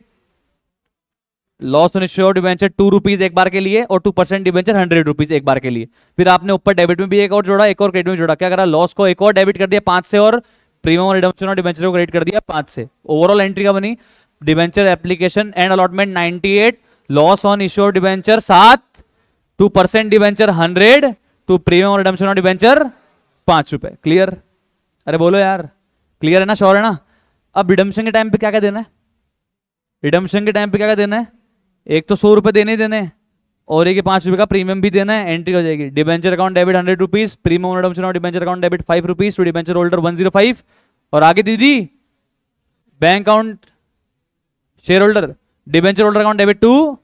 loss on issue of debenture 2 rupees एक बार के लिए और 2% डिबेंचर 100 रुपीज एक बार के लिए। फिर आपने ऊपर डेबिट में भी एक और जोड़ा, एक और क्रेडिट में जोड़ा। क्या करा? लॉस को एक और डेबिट कर दिया 5 से, और प्रीमियम और रिडम्पशन और डिबेंचर को क्रेडिट कर दिया 5 से। ओवरऑल एंट्री का बनी? Debenture application and allotment 98, loss on issue of debenture 7, 2% debenture 100, to premium और रिडम्पशन और डिबेंचर 5 रुपए। क्लियर? अरे बोलो यार, क्लियर है ना? श्योर है ना? अब रिडम्पशन के टाइम पे क्या क्या देना है? रिडम्पशन के टाइम पे क्या क्या देना है? एक तो 100 रुपए देने ही देने, और एक 5 रुपए का प्रीमियम भी देना है। एंट्री हो जाएगी debenture account debit 100 rupees, premium redemption और debenture account debit 5 rupees to debenture holder 105। और आगे दीदी bank account share holder, debenture holder account debit to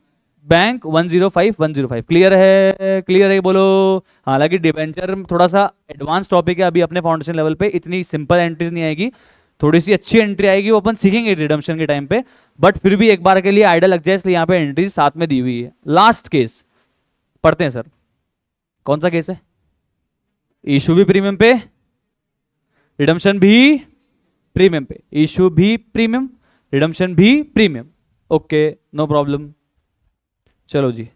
bank 105। Clear है? क्लियर है बोलो। हालांकि डिबेंचर थोड़ा सा एडवांस टॉपिक है, अभी अपने फाउंडेशन लेवल पे इतनी सिंपल एंट्रीज नहीं आएगी, थोड़ी सी अच्छी एंट्री आएगी, वो अपन सीखेंगे रिडम्पशन के टाइम पे, बट फिर भी एक बार के लिए आइडिया लग जाए, इसलिए यहाँ पे एंट्रीज साथ में दी हुई है। लास्ट केस पढ़ते हैं सर, कौन सा केस है? इशू भी प्रीमियम पे, रिडम्पशन भी प्रीमियम पे, इशू भी प्रीमियम, रिडम्पशन भी प्रीमियम। Okay, no problem. चलो जी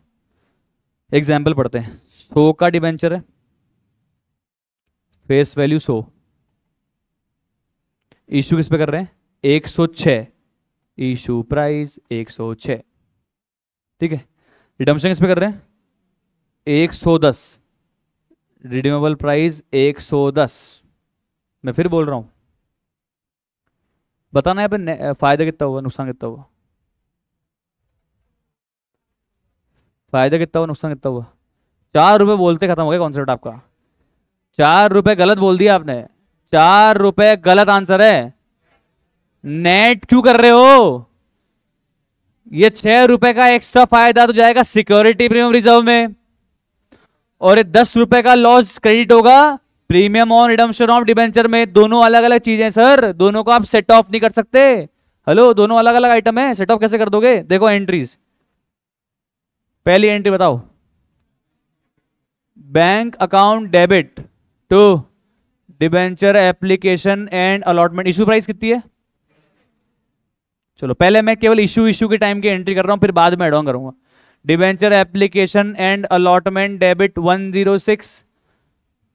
एग्जाम्पल पढ़ते हैं। 100 का डिबेंचर है, फेस वैल्यू 100, इशू किस पे कर रहे हैं? 106, इशू प्राइस 106। ठीक है, रिडम्पशन किस पे कर रहे हैं? 110, रिडीमेबल प्राइस 110। मैं फिर बोल रहा हूं, बताना है पे फायदा कितना हुआ, नुकसान कितना हुआ? फायदा कितना हुआ, नुकसान कितना हुआ? 4 रुपए बोलते खत्म हो गया कॉन्सेप्ट आपका। 4 रुपए गलत बोल दिया आपने, 4 रुपए गलत आंसर है। नेट क्यों कर रहे हो? ये 6 रुपए का एक्स्ट्रा फायदा तो जाएगा सिक्योरिटी प्रीमियम रिजर्व में, और ये 10 रुपए का लॉस क्रेडिट होगा premium on redemption of debenture में। दोनों अलग अलग चीजें सर, दोनों को आप सेट ऑफ नहीं कर सकते। हेलो, दोनों अलग अलग आइटम है, सेट ऑफ कैसे कर दोगे? देखो एंट्रीज, पहली एंट्री बताओ, bank account debit to debenture application and allotment. Issue price कितनी है? चलो पहले मैं केवल इशू के टाइम की एंट्री कर रहा हूं, फिर बाद में एड ऑन करूंगा। Debenture application and allotment debit 106,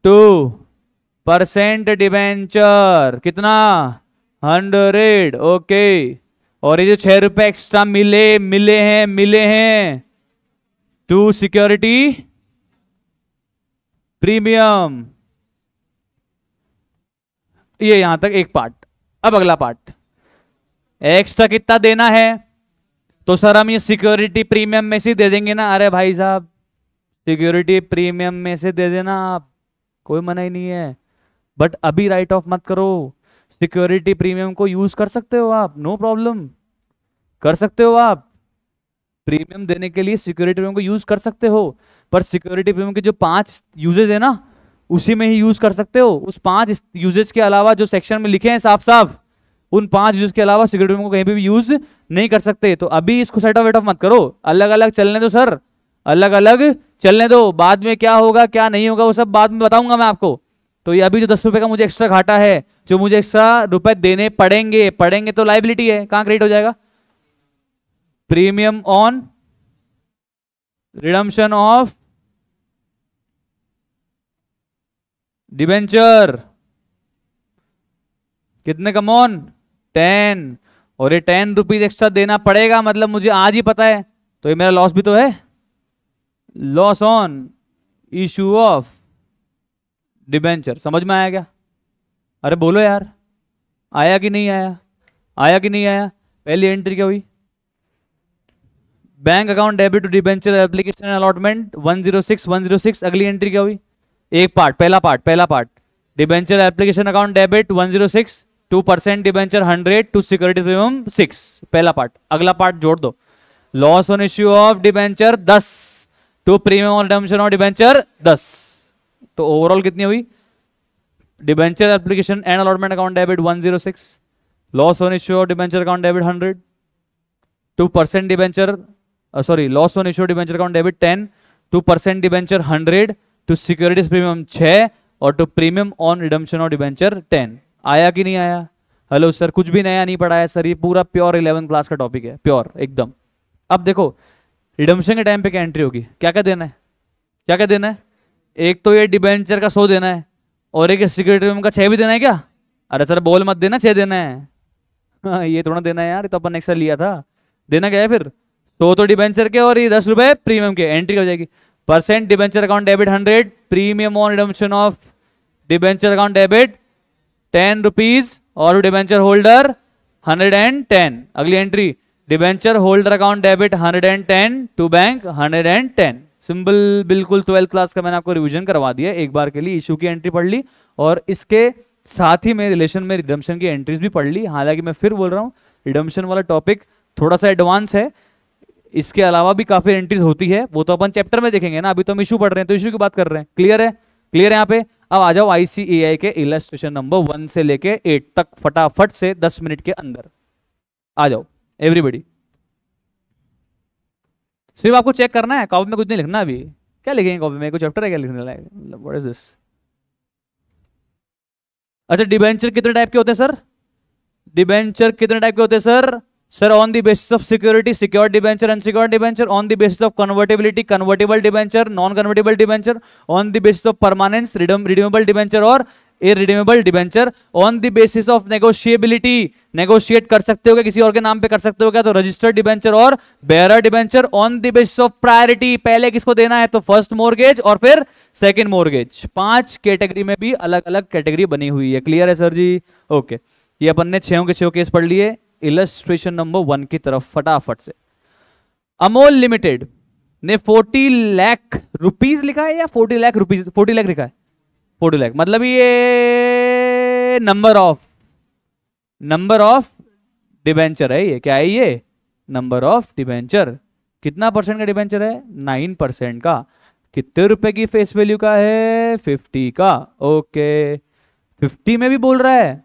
2% debenture कितना? 100। ओके, और ये जो 6 रुपए एक्स्ट्रा मिले हैं टू सिक्योरिटी प्रीमियम। ये यहां तक एक पार्ट। अब अगला पार्ट, एक्स्ट्रा कितना देना है? तो सर हम ये सिक्योरिटी प्रीमियम में से दे देंगे ना। अरे भाई साहब, सिक्योरिटी प्रीमियम में से दे देना आप, कोई मना ही नहीं है, बट अभी राइट ऑफ मत करो। सिक्योरिटी प्रीमियम को यूज कर सकते हो आप, नो प्रॉब्लम, कर सकते हो आप। प्रीमियम देने के लिए सिक्योरिटी प्रीमियम को यूज कर सकते हो, पर सिक्योरिटी प्रीमियम के जो 5 यूजेज है ना, उसी में ही यूज कर सकते हो। उस 5 यूजेज के अलावा जो सेक्शन में लिखे हैं साफ साफ, उन 5 यूज के अलावा सिक्योरिटी प्रीमियम को कहीं पे भी यूज नहीं कर सकते। तो अभी इसको सेट ऑफ वेट ऑफ मत करो, अलग अलग चलने दो सर, अलग अलग चलने दो। बाद में क्या होगा क्या नहीं होगा वो सब बाद में बताऊंगा मैं आपको। तो ये अभी जो 10 रुपए का मुझे एक्स्ट्रा घाटा है, जो मुझे एक्स्ट्रा रुपए देने पड़ेंगे तो लाइबिलिटी है, कहां क्रेडिट हो जाएगा? Premium on redemption of debenture. कितने? कम ऑन 10, और ये 10 रुपीज एक्स्ट्रा देना पड़ेगा, मतलब मुझे आज ही पता है, तो ये मेरा लॉस भी तो है। Loss on issue of debenture. समझ में आया क्या? अरे बोलो यार, आया कि नहीं आया? आया कि नहीं आया? पहली एंट्री क्या हुई? Bank account debit to debenture application allotment 106। अगली एंट्री क्या हुई? एक पार्ट, पहला part, debenture application account debit 106, 2% debenture 100 to security premium 6, पहला पार्ट। अगला पार्ट जोड़ दो, loss on issue of debenture 10 to premium on redemption of debenture 10। तो ओवरऑल कितनी हुई? Debenture application and allotment account debit 106, loss on issue of debenture account debit 100, to percent debenture sorry loss on issue debenture account debit 10, two percent debenture 100, to securities premium 6 और to premium on redemption of debenture 10। आया कि नहीं आया? Hello sir, कुछ भी नया नहीं पढ़ाया सर, ये पूरा प्योर 11 क्लास का टॉपिक है, प्योर एकदम। अब देखो रिडम्पशन के टाइम पे क्या एंट्री होगी, क्या क्या देना है, क्या क्या देना है? एक तो ये डिबेंचर का 100 देना है और एक सिक्योरिटी प्रीमियम का 6 भी देना है क्या? अरे सर बोल मत देना, 6 देना है। हाँ, ये थोड़ा देना है यार, ये तो अपन एक्स्ट्रा लिया था। देना क्या है फिर? तो डिबेंचर के और ये 10 रुपए प्रीमियम के, एंट्री हो जाएगी। Percent debenture account debit 100, premium on redemption of debenture account debit 10 rupees और डिबेंचर होल्डर 110। अगली entry debenture holder account debit 110 to bank 110। Simple, बिल्कुल 12th क्लास का मैंने आपको रिवीजन करवा दिया एक बार के लिए। इशू की एंट्री पढ़ ली और इसके साथ ही मैं रिलेशन में रिडम्पशन की एंट्रीज भी पढ़ ली। हालांकि मैं फिर बोल रहा हूँ रिडम्पशन वाला टॉपिक थोड़ा सा एडवांस है, इसके अलावा भी काफी एंट्रीज होती है, वो तो अपन चैप्टर में देखेंगे ना। अभी तो हम इशू पढ़ रहे हैं तो इशू की बात कर रहे हैं। क्लियर है? क्लियर है यहाँ पे? अब आ जाओ ICAI के इलस्ट्रेशन नंबर 1 से लेके 8 तक फटाफट से 10 मिनट के अंदर आ जाओ एवरीबॉडी। सिर्फ आपको चेक करना है, कॉपी में कुछ नहीं लिखना। अभी क्या लिखेंगे कॉपी में? कोई चैप्टर है क्या लिखने लायक? मतलब व्हाट इज दिस? अच्छा, डिबेंचर कितने टाइप के होते हैं सर? डिबेंचर कितने टाइप के होते हैं sir? Sir on the basis of security, secured debenture, unsecured debenture. On the basis of convertibility, convertible debenture, non convertible debenture. On the basis of permanence, redeemable debenture और irredeemable debenture. On the basis of negotiability, negotiate कर सकते हो क्या, किसी और के नाम पे कर सकते हो क्या, तो रजिस्टर्ड डिबेंचर और bearer debenture. On the basis of priority, पहले किसको देना है, तो फर्स्ट मोर्गेज और फिर सेकंड मोर्गेज। 5 कैटेगरी में भी अलग अलग कैटेगरी बनी हुई है। क्लियर है सर जी? ओके, ये अपन ने 6 के 6 केस पढ़ लिए। इलस्ट्रेशन नंबर 1 की तरफ फटाफट से। अमोल लिमिटेड ने 40 लाख रुपीज लिखा है या 40 लाख रुपीज? 40 लाख लिखा है, 40 लाख मतलब ये नंबर ऑफ डिबेंचर है। ये क्या है? ये नंबर ऑफ डिबेंचर। कितना परसेंट का डिबेंचर है? 9% का। कितने रुपए की फेस वैल्यू का है? 50 का। ओके, 50 में भी बोल रहा है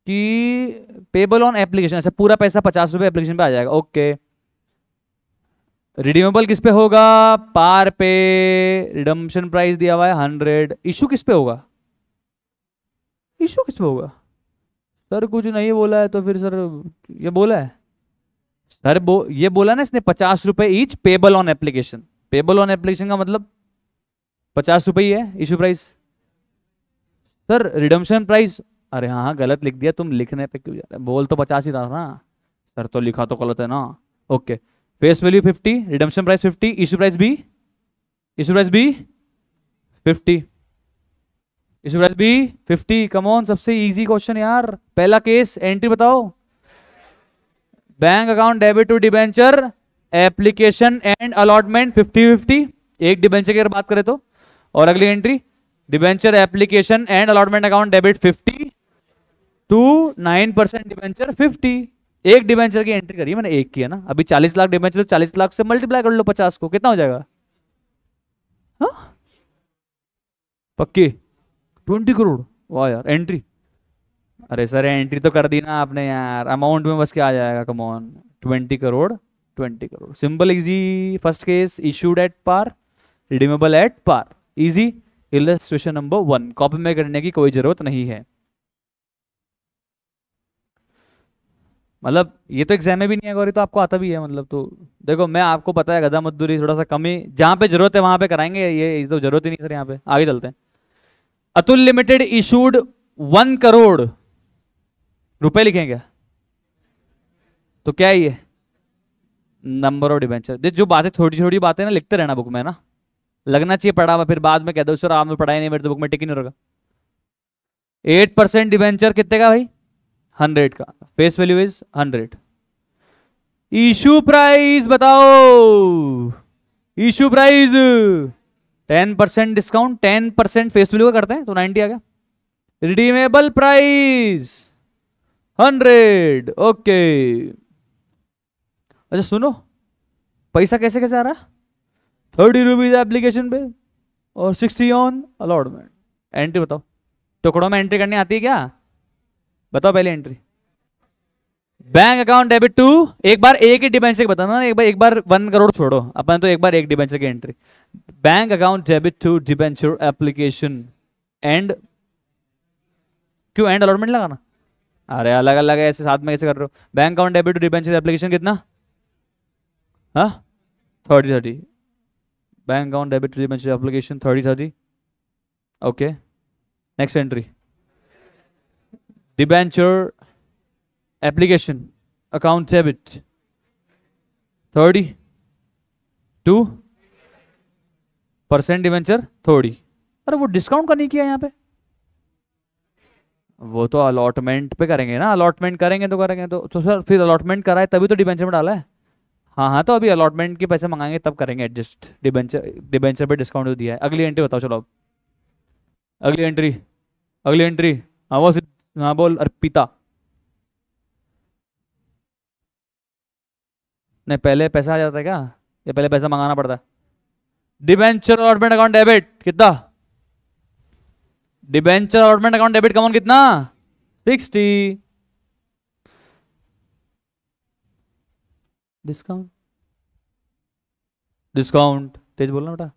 कि पेबल ऑन एप्लीकेशन। अच्छा, पूरा पैसा 50 रुपए एप्लीकेशन पे आ जाएगा। ओके, रिडीमेबल किस पे होगा? पार पे। रिडम्पशन प्राइस दिया हुआ है 100। इशू किस पे होगा? इशू किस पे होगा? सर कुछ नहीं बोला है तो फिर सर ये बोला है सर, ये बोला ना इसने 50 रुपए each payable on application. Payable on application का मतलब 50 रुपए ही है issue price. Sir redemption price, अरे हाँ गलत लिख दिया। तुम लिखने पे क्यों जा रहे? बोल तो 50 ही रहा ना सर, तो लिखा तो गलत है ना। ओके, face value 50, redemption price 50, issue price भी 50, इशू प्राइस भी 50। कम ऑन, सबसे इजी क्वेश्चन यार। पहला केस, एंट्री बताओ। Bank account debit to debenture application and allotment 50-50, एक डिबेंचर की अगर बात करें तो। और अगली entry debenture application and allotment account debit 50 to 9% debenture 50। एक डिबेंचर की एंट्री करी मैंने, एक की है ना। अभी 40 लाख डिबेंचर, 40 लाख से मल्टीप्लाई कर लो 50 को, कितना हो जाएगा? हाँ पक्की 20 करोड़। वाह यार, एंट्री। अरे सर एंट्री तो कर दी ना आपने यार, अमाउंट में बस क्या आ जाएगा? Come on, 20 crore, 20 crore. Simple easy. First case issued at par, redeemable at par. Easy. Illustration number 1 copy में करने की कोई जरूरत नहीं है। मतलब ये तो एग्जाम में भी नहीं है गौरी, तो आपको आता भी है मतलब। तो देखो मैं आपको पता है गधा मजदूरी थोड़ा सा कम ही, जहां पे जरूरत है वहां पे कराएंगे। ये तो जरूरत ही नहीं सर। यहाँ पे आगे चलते हैं। अतुल लिमिटेड इशूड 1 करोड़ रुपए लिखेंगे तो क्या है ये? Number of debenture. जो बातें थोड़ी थोड़ी बातें ना लिखते रहना बुक में ना, लगना चाहिए पढ़ा हुआ, फिर बाद में कह दो सर आपने पढ़ाई नहीं, मेरे तो बुक में टिक ही नहीं होगा। 8% डिबेंचर कितने का भाई? 100 का। Face value is 100। Issue price बताओ। Issue price 10% discount, 10% face value का करते हैं तो 90 आ गया। Redeemable price 100। ओके, अच्छा सुनो, पैसा कैसे कैसे आ रहा है? 30 रुपीज एप्लीकेशन पे और 60 ऑन अलॉटमेंट। एंट्री बताओ। टुकड़ों में एंट्री करनी आती है क्या? बताओ पहले entry. Bank account debit to, एक बार एक ही डिबेंचर बताना ना, एक बार 1 करोड़ छोड़ो अपन, तो एक बार एक डिबेंचर की entry. Bank account debit to debenture application and, क्यों एंड अलॉटमेंट लगाना? अरे अलग अलग है, ऐसे साथ में कैसे कर रहे हो? Bank account debit to debenture application कितना? हाँ 30/30। Bank account debit to debenture application 30/30। Okay next entry, debenture application account debit 32% debenture 30। अरे वो डिस्काउंट का नहीं किया यहाँ पे, वो तो अलॉटमेंट पे करेंगे ना, अलॉटमेंट करेंगे तो सर फिर अलॉटमेंट कराए तभी तो डिबेंचर में डाला है। हाँ हाँ तो अभी अलॉटमेंट के पैसे मंगाएंगे तब करेंगे एडजस्ट, डिबेंचर पे डिस्काउंट तो दिया है। अगली एंट्री बताओ चलो अब, अगली एंट्री। हाँ वो हाँ बोल अर्पिता। नहीं पहले पैसा आ जाता है क्या, या पहले पैसा मंगाना पड़ता है? डिबेंचर अलॉटमेंट अकाउंट डेबिट कितना? Debenture allotment account debit come on कितना? 60। डिस्काउंट तेज बोलना बेटा।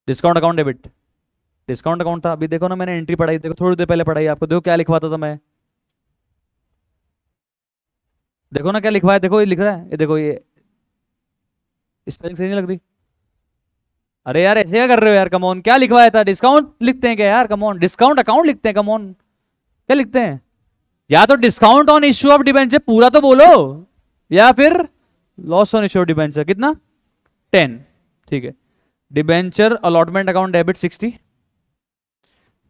Discount account debit, discount account था। अभी देखो ना मैंने एंट्री पढ़ाई, देखो थोड़ी देर पहले पढ़ाई आपको, देखो क्या लिखवाता था मैं, देखो ना क्या लिखवाया, देखो ये लिख रहा है, ये देखो ये स्पेलिंग सही नहीं लग रही। अरे यार ऐसे क्या कर रहे हो यार, कमॉन क्या लिखवाया था? डिस्काउंट लिखते हैं क्या यार, कमॉन डिस्काउंट अकाउंट लिखते हैं, कमॉन क्या लिखते हैं? या तो discount on issue of debenture पूरा तो बोलो, या फिर loss on issue of debenture कितना? 10। ठीक है, debenture allotment account debit 60,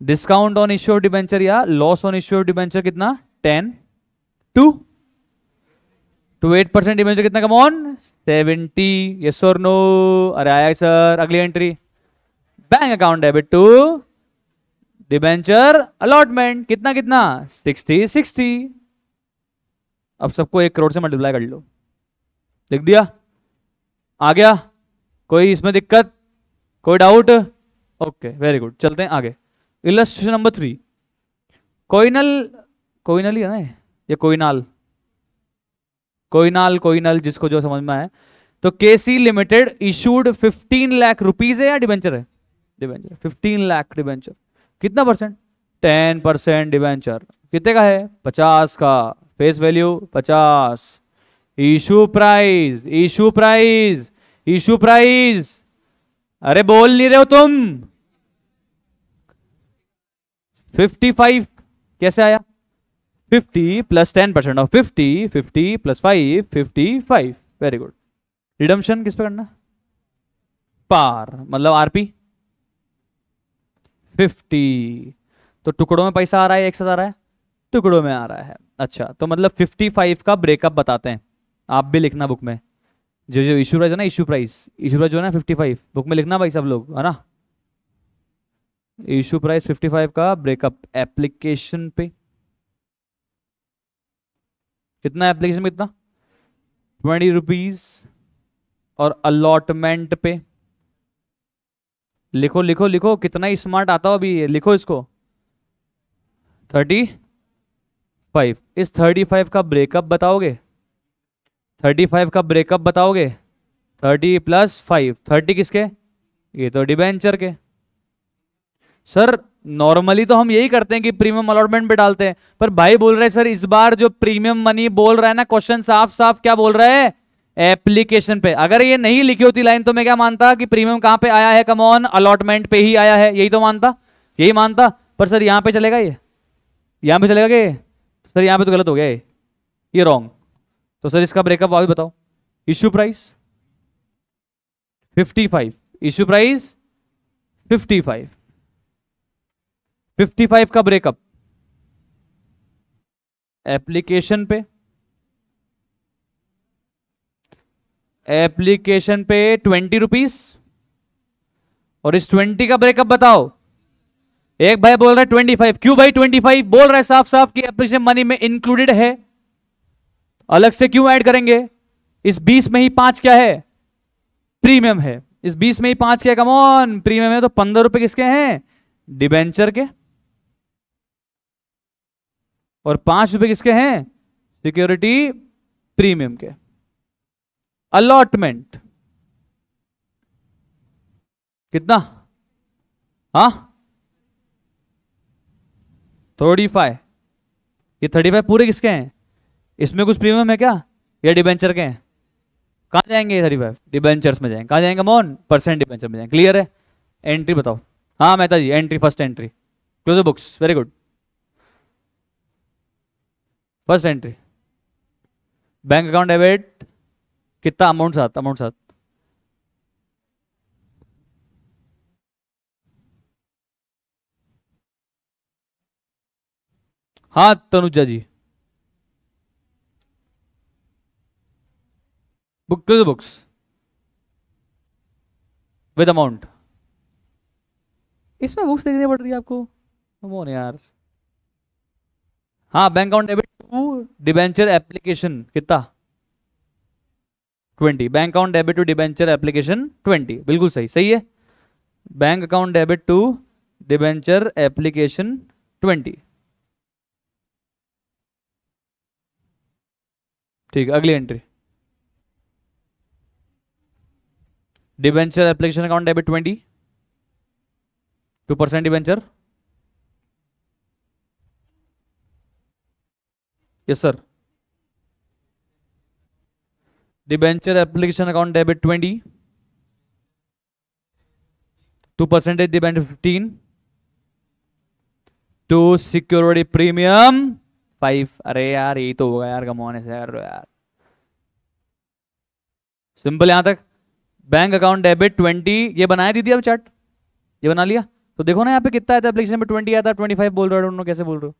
discount on issue of debenture या loss on issue of debenture कितना? 10 टू 8% डिबेंचर कितना? कम ऑन 70। यस और नो? अरे आया सर। अगली entry, bank account debit to debenture allotment कितना 60। अब सबको 1 करोड़ से मल्टीप्लाई कर लो, लिख दिया, आ गया? कोई इसमें दिक्कत, कोई डाउट? ओके वेरी गुड, चलते हैं आगे। इलस्ट्रेशन नंबर 3, कोइनल ही है ना ये, कोइनाल जिसको जो समझ में आए। तो केसी लिमिटेड इशूड 15 लाख रुपीज है या डिबेंचर है? डिबेंचर 15 लाख डिबेंचर, कितना परसेंट? 10% डिबेंचर कितने का है? 50 का, फेस वैल्यू 50। इशू प्राइस, अरे बोल नहीं रहे हो तुम? 55 कैसे आया? 50 plus 10% of 50 plus 5 55। Very good. Redemption किस पे करना? पार, मतलब आरपी 50। तो टुकड़ों में पैसा आ रहा है, एक साथ आ रहा है? टुकड़ों में आ रहा है। अच्छा तो मतलब 55 का ब्रेकअप बताते हैं, आप भी लिखना बुक में। जो इशू प्राइस है ना, इशू प्राइस जो है ना 55, बुक में लिखना भाई सब लोग, है ना? इशू प्राइस 55 का ब्रेकअप एप्लीकेशन पे कितना? एप्लीकेशन में कितना? 20 रुपीज। और अलॉटमेंट पे लिखो कितना स्मार्ट आता हो अभी, लिखो इसको 35। इस 35 का ब्रेकअप बताओगे? 35 का ब्रेकअप बताओगे? 30 प्लस 5, 30 किसके? ये तो डिबेंचर के। सर नॉर्मली तो हम यही करते हैं कि प्रीमियम अलॉटमेंट पे डालते हैं, पर भाई बोल रहे हैं सर इस बार जो प्रीमियम मनी बोल रहा है ना, क्वेश्चन साफ साफ क्या बोल रहा है? एप्लीकेशन पे। अगर ये नहीं लिखी होती लाइन तो मैं क्या मानता कि प्रीमियम कहां पे आया है? कमॉन अलॉटमेंट पे ही आया है, यही तो मानता। पर सर यहां पे चलेगा, यहां पे चलेगा क्या? सर यहां पे तो गलत हो गया, ये रॉन्ग। तो सर इसका ब्रेकअप वापस बताओ। इश्यू प्राइस 55, इश्यू प्राइस 55, 55 का ब्रेकअप एप्लीकेशन पे 20 रुपीज, और इस 20 का ब्रेकअप बताओ। एक भाई बोल रहा है 25, क्यों भाई 25 बोल रहा है? साफ साफ कि एप्लीकेशन मनी में इंक्लूडेड है, अलग से क्यों ऐड करेंगे? इस 20 में ही 5 क्या है? प्रीमियम है। इस 20 में ही 5 क्या? कम ऑन प्रीमियम है, तो 15 रुपए किसके हैं? डिबेंचर के, और 5 रुपए किसके हैं? सिक्योरिटी प्रीमियम के। अलॉटमेंट कितना? हाँ 35। ये 35 पूरे किसके हैं? इसमें कुछ प्रीमियम है क्या, या डिबेंचर के हैं? कहाँ जाएंगे ये 35? डिबेंचर्स में जाएंगे। कहाँ जाएंगे मोन? परसेंट डिबेंचर में जाएंगे। क्लियर है? एंट्री बताओ। हाँ Mehta ji, entry, first entry, close the books, very good. First entry bank account debit, कितना अमाउंट? 7, अमाउंट 7। हाँ Tanuja ji, book to the books with amount. इसमें बुक्स देखनी पड़ रही है आपको, कमोन यार। हाँ bank account debit to debenture application कितना? 20। Bank account debit to debenture application 20, बिल्कुल सही, सही है। Bank account debit to debenture application 20। ठीक है, अगली entry debenture application account debit 20, 2% debenture. Yes sir. Debenture application account debit 20, 2% debenture 15, to security premium 5। अरे यार यही तो होगा यार, कमॉन ऐसे यार, सिंपल यहां तक। बैंक अकाउंट डेबिट 20, ये बनाया दीदी अब चार्ट, ये बना लिया। तो देखो ना यहाँ पे कितना आया था एप्लीकेशन में, 20 आया था, 25 बोल रहे हो, कैसे बोल रहे हो।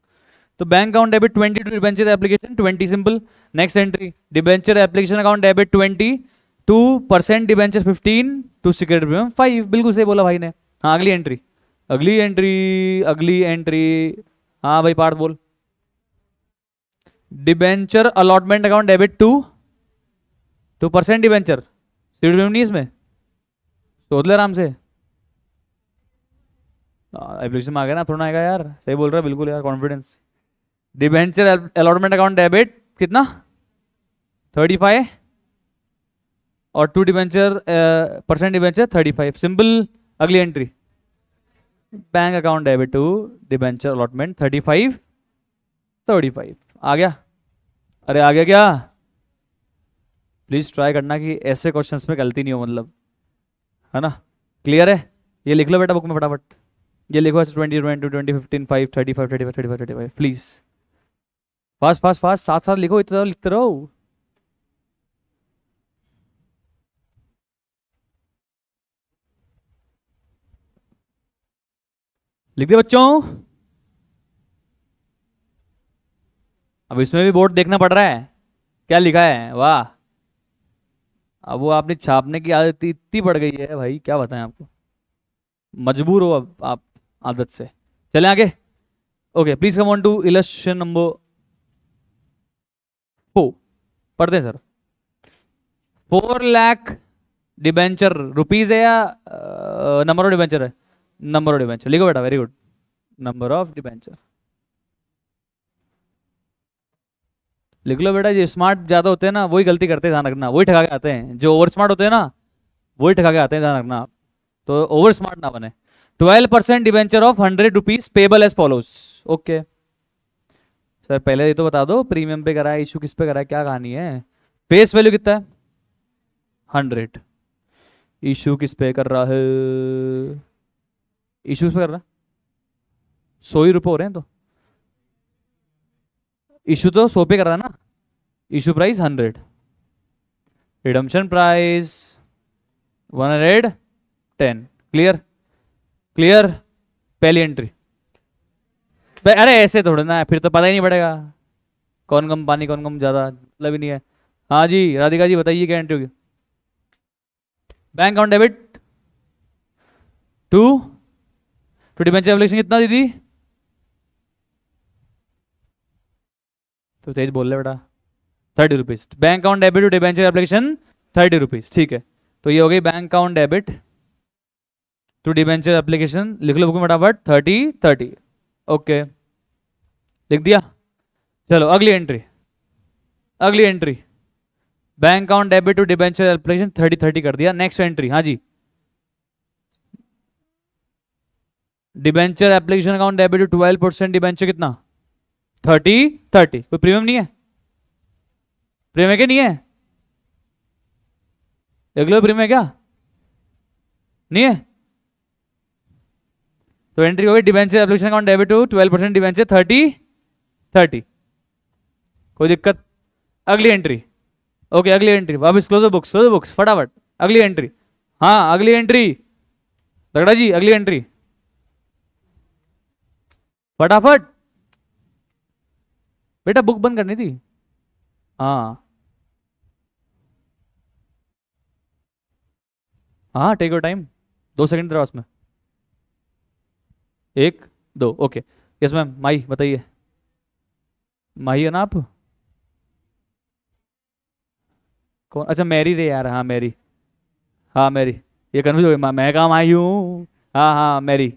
तो bank account debit 20 to debenture application 20, simple. Next entry debenture application account debit 20, 2% debenture 15, to security premium 5, बिल्कुल सही बोला भाई ने। हाँ अगली एंट्री, अगली एंट्री, अगली एंट्री। हाँ भाई पार्थ बोल। Debenture allotment account debit 2% debenture security premium नहीं इसमें, सोच ले आराम से। एप्लीकेशन में आ गया ना, थोड़ा आएगा यार, सही बोल रहा है बिल्कुल यार, confidence. Debenture allotment account debit कितना? 35, और 2 डिबेंचर परसेंट डिबेंचर 35, सिंपल। अगली entry bank account debit to debenture allotment 35, 35 आ गया। अरे आ गया क्या? प्लीज ट्राई करना कि ऐसे क्वेश्चंस में गलती नहीं हो, मतलब है ना। क्लियर है? ये लिख लो बेटा बुक में फटाफट, ये लिखो ऐसे 20, 20, 20, 15, 5, 35, 35, 35, 35, प्लीज फास्ट फास्ट फास्ट, साथ साथ लिखो, इतना लिखते रहो। लिख दे बच्चों। अब इसमें भी बोर्ड देखना पड़ रहा है, क्या लिखा है, वाह। अब वो आपने छापने की आदत इतनी बढ़ गई है भाई, क्या बताएं आपको, मजबूर हो अब आप आदत से। चलें आगे। Okay please come on to illustration number 4, पढ़ते हैं सर। 4 लाख डिबेंचर रुपीज है या नंबर ऑफ डिबेंचर है? नंबर ऑफ डिबेंचर लिखो बेटा, very good, number of debenture लिख लो बेटा। जो स्मार्ट ज्यादा होते हैं ना वही गलती करते हैं, ध्यान रखना, वही ठगा के आते हैं। जो ओवर स्मार्ट होते हैं ना वही ठगा के आते हैं, ध्यान रखना आप, तो ओवर स्मार्ट ना बने। 12% debenture of 100 rupees payable as follows. Okay sir पहले ये तो बता दो प्रीमियम पे करा है, इशू किस पे करा है, क्या कहानी है। फेस वैल्यू कितना है? 100। इशू किस पे कर रहा है? इशू पे कर रहा है 100 ही रुपये हो रहे हैं, तो इशू तो 100 पे कर रहा है ना। Issue price 100, redemption price 110। Clear? Clear? पहली एंट्री। अरे ऐसे थोड़ा ना है, फिर तो पता ही नहीं पड़ेगा कौन कम पानी कौन कम ज्यादा, मतलब ही नहीं है। हाँ जी राधिका जी बताइए क्या एंट्री होगी। Bank account debit to debenture application कितना दीदी? तो तेज बोल रहे बेटा। 30 rupees. Bank account debit to debenture application 30 rupees, ठीक है। तो ये हो गई bank account debit to debenture application लिख लो बुक में फटाफट 30-30। ओके लिख दिया। चलो अगली एंट्री, अगली entry bank account debit to debenture application 30-30 कर दिया। नेक्स्ट एंट्री, हाँ जी, debenture application account debit to 12% debenture कितना 30-30। कोई प्रीमियम नहीं है, प्रीमियम है क्या नहीं है, देख लो प्रीमियम है क्या नहीं है। तो एंट्री हो गई debenture application account debit to 12% debenture 30-30, कोई दिक्कत। अगली एंट्री, ओके अगली एंट्री वापस क्लोज द बुक्स फटाफट। अगली एंट्री, हाँ अगली एंट्री तगड़ा जी, अगली एंट्री फटाफट। बेटा बुक बंद करनी थी, हाँ हाँ टेक योर टाइम, 2 सेकंड तेरे पास में, 1 2 ओके। यस मैम, माही बताइए, माही है ना आप, कौन, अच्छा मैरी रे यार, हाँ मैरी, हाँ मैरी, ये कन्फ्यूज हो गई, मैं काम आई हूँ, हाँ हाँ मैरी।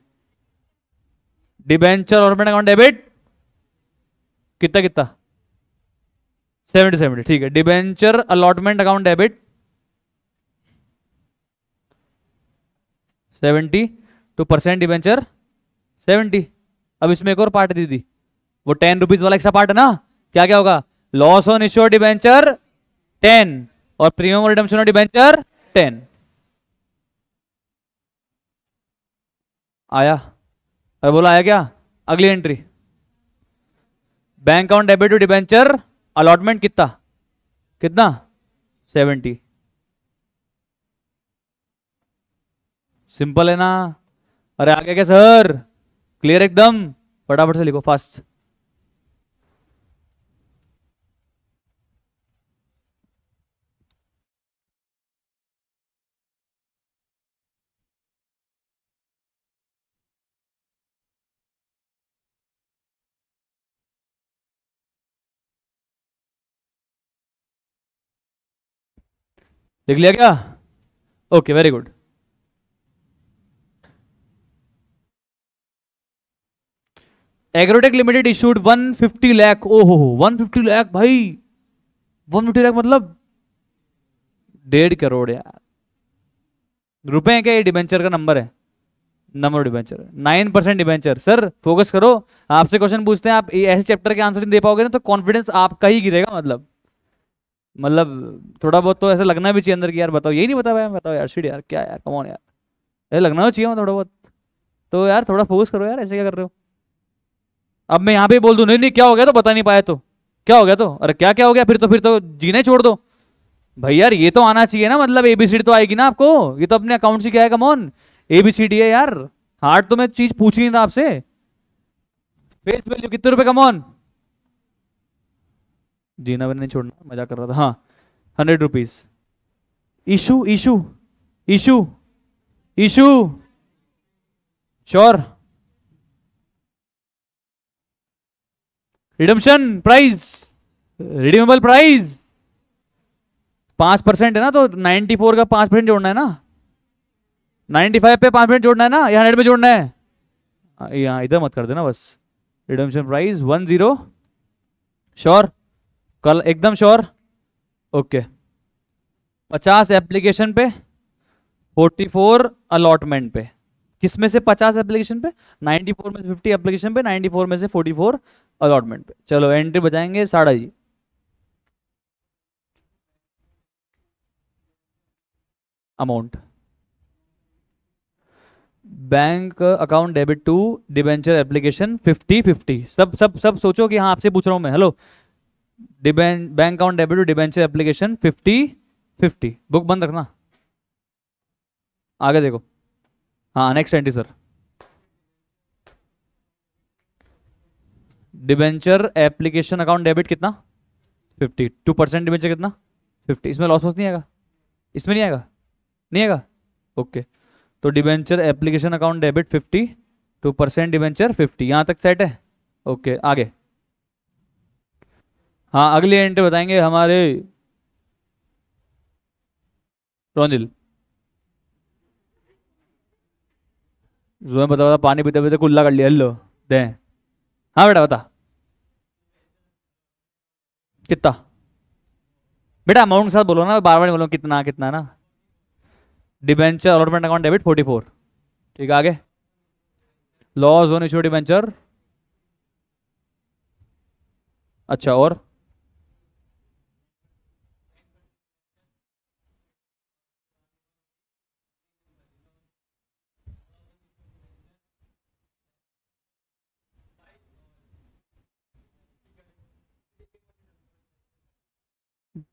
डिबेंचर और अकाउंट डेबिट कितना कितना 70-70, ठीक है। Debenture allotment account debit 72% debenture 70। अब इसमें एक और पार्ट दी थी, वो 10 रुपीज वाला एक्स्ट्रा पार्ट है ना, क्या क्या होगा, लॉस ऑन इश्योर डिबेंचर 10 और प्रीमियम और रिडम्पशन ऑफ डिबेंचर 10। आया, अरे बोला आया क्या। अगली entry bank account debit to debenture allotment कितना कितना 70। सिंपल है ना, अरे आगे क्या सर, क्लियर एकदम, फटाफट से लिखो फास्ट। लिख लिया क्या, okay very good. Agrotech limited issued 150 lakh, ओहो 150 लाख भाई, 150 लाख मतलब 1.5 करोड़ यार, रुपए हैं क्या, ये डिबेंचर का नंबर है, number debenture 9% debenture. Sir focus करो, आपसे क्वेश्चन पूछते हैं, आप ऐसे चैप्टर के आंसर नहीं दे पाओगे ना तो कॉन्फिडेंस आपका ही गिरेगा, मतलब थोड़ा बहुत तो ऐसा लगना भी चाहिए अंदर की, यार बताओ यही नहीं बता पाया, बताओ यार शिट यार क्या यार, कम ऑन यार, ऐसा लगना तो चाहिए थोड़ा बहुत, तो यार थोड़ा फोकस करो यार, ऐसे क्या कर रहे हो। अब मैं यहाँ पे बोल दूं नहीं नहीं क्या हो गया तो बता नहीं पाया तो क्या हो गया, तो अरे क्या क्या हो गया, फिर तो जीने छोड़ दो भाई, यार ये तो आना चाहिए ना, मतलब एबीसीडी तो आएगी ना आपको, ये तो अपने अकाउंट से क्या है, कम ऑन एबीसीडी है यार, हार्ड तो मैं चीज पूछ नहीं था आपसे। फेस वैल्यू कितने रुपए, कम ऑन, जीना मैंने नहीं छोड़ना, मजाक कर रहा था, हाँ 100 rupees. Issue issue issue issue sure, redemption price, redeemable price 5% है ना, तो 94 का 5% जोड़ना है ना, 95 पे 5% जोड़ना है ना, या 100 पे जोड़ना है, यहाँ इधर मत कर देना बस। रिडम्पशन प्राइस 10 श्योर, कल एकदम श्योर, ओके। 50 एप्लीकेशन पे 44 अलॉटमेंट पे, किस में से 50 एप्लीकेशन पे, 94 में से 50 एप्लीकेशन पे, 94 में से 44 अलॉटमेंट पे। चलो एंट्री बजाएंगे साड़ा जी, amount bank account debit to debenture application 50-50, सब सब सब सोचो कि हाँ आपसे पूछ रहा हूं मैं, hello bank account debit to debenture application 50-50, book बंद रखना, आगे देखो, हाँ next entry sir, debenture application account debit कितना 52%, डिबेंचर कितना 50, इसमें लॉस वॉस नहीं आएगा, इसमें नहीं आएगा, नहीं आएगा, ओके। तो debenture application account debit 52% debenture 50, यहां तक सेट है, ओके आगे। हाँ अगली एंट्री बताएंगे हमारे रोनिल, जो बता बता, पानी पीते पीते कुल्ला कर लिया लो दे। हाँ बेटा बता कितना। बेटा अमाउंट के साथ बोलो ना, बार बार नहीं बोलो कितना कितना ना। Debenture allotment account debit 44। ठीक है आगे। Loss on issue debenture. अच्छा और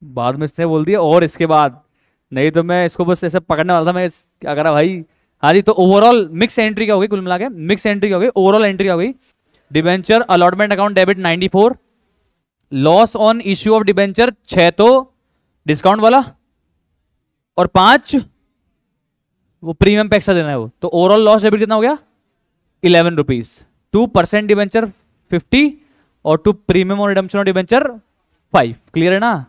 बाद में इससे बोल दिया और इसके बाद, नहीं तो मैं इसको बस ऐसे पकड़ने वाला था मैं अगर भाई। हाँ जी, तो ओवरऑल मिक्स एंट्री क्या हो गई, कुल मिला के मिक्स एंट्री क्या हो गई, ओवरऑल एंट्री क्या हो गई। Debenture allotment account debit 94, loss on issue of debenture 6 तो डिस्काउंट वाला, और 5 वो प्रीमियम पे एक्स्ट्रा देना है वो, तो ओवरऑल लॉस डेबिट कितना हो गया 11 रुपीज। 2% डिबेंचर 50 और 2 प्रीमियम और रिडम्पशन ऑफ डिबेंचर 5। क्लियर है ना।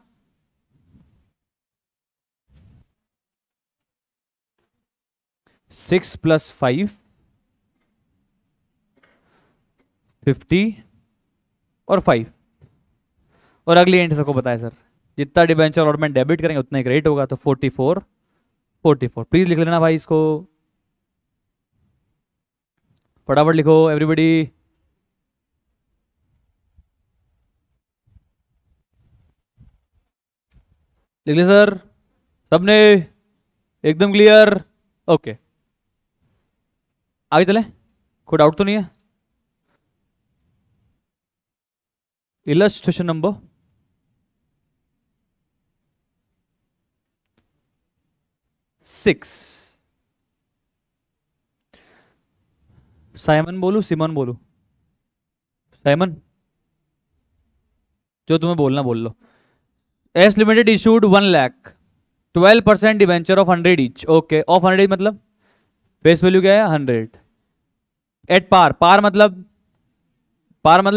6 + 5 50 और 5। और अगली एंट्री सबको बताया सर, जितना डिबेंचर अलॉटमेंट डेबिट करेंगे उतना ही क्रेडिट होगा, तो 44 44। प्लीज लिख लेना भाई इसको, फटाफट लिखो एवरीबॉडी। लिख लिया सर सबने, एकदम क्लियर। ओके आगे चले, कोई डाउट तो नहीं है। Illustration number 6। साइमन बोलू सिमन बोलू। साइमन, जो तुम्हें बोलना बोल लो। S limited issued 1 lakh 12% debenture of 100 each. Okay of 100 मतलब फेस वैल्यू क्या है 100 एट पार। पार मतलब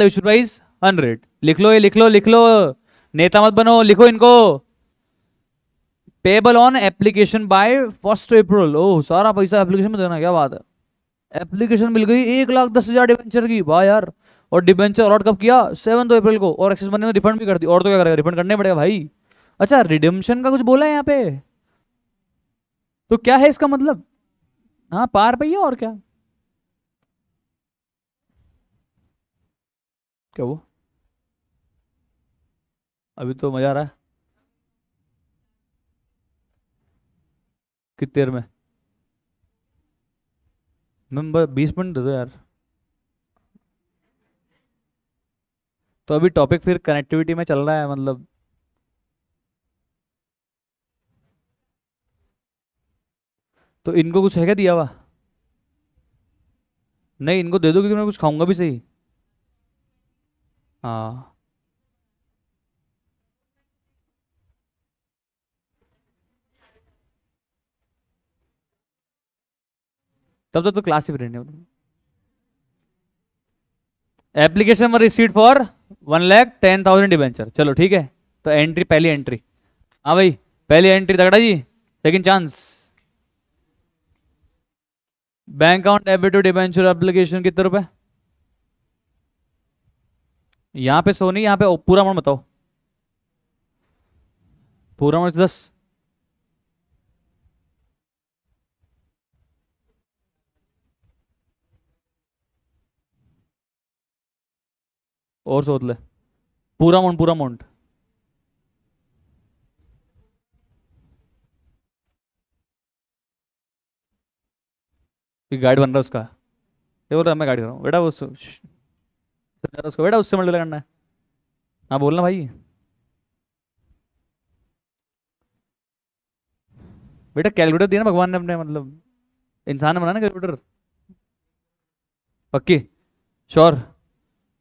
इशू प्राइस 100। लिख लो ये, लिख लो लिख लो, नेता मत बनो, लिखो इनको। पेबल ऑन एप्लीकेशन बाय 1 अप्रैल। ओह सारा पैसा एप्लीकेशन में देना, क्या बात है। एप्लीकेशन मिल गई 1,10,000 डिबेंचर की, वाह यार। और डिबेंचर अलॉट कब किया 7 अप्रैल को, और एक्सेस मनी में रिफंड भी कर दी। और तो क्या करेगा, रिफंड करने पड़ेगा भाई। अच्छा रिडेम्पशन का कुछ बोला है यहाँ पे, तो क्या है इसका मतलब। हाँ पार पे ही है, और क्या क्या वो। अभी तो मजा आ रहा है। कितनी देर में। मैम 20 मिनट दे दो यार। तो अभी टॉपिक फिर कनेक्टिविटी में चल रहा है मतलब। तो इनको कुछ है क्या दिया हुआ। नहीं इनको दे दो, क्योंकि मैं कुछ खाऊंगा भी सही। हाँ तब तक तो क्लास ही रहने। एप्लीकेशन में रिसीट फॉर 1,10,000 डिबेंचर। चलो ठीक है, तो एंट्री पहली एंट्री। हाँ भाई पहली एंट्री तगड़ा जी, second chance. Bank account debit to debenture application कितने रुपए। यहाँ पे सोनी, यहाँ पे पूरा अमाउंट बताओ। पूरा अमाउंट 10। और सोच ले पूरा अमाउंट, पूरा अमाउंट। गाइड बन रहा है उसका, ये बोल रहा है मैं गाइड कर रहा हूँ बेटा, वो उसको बेटा उससे मल्टीप्लाई करना है। हाँ बोलना भाई। बेटा कैलकुलेटर दिया ना भगवान ने अपने, मतलब इंसान ने बनाना कैलकुलेटर। पक्की sure.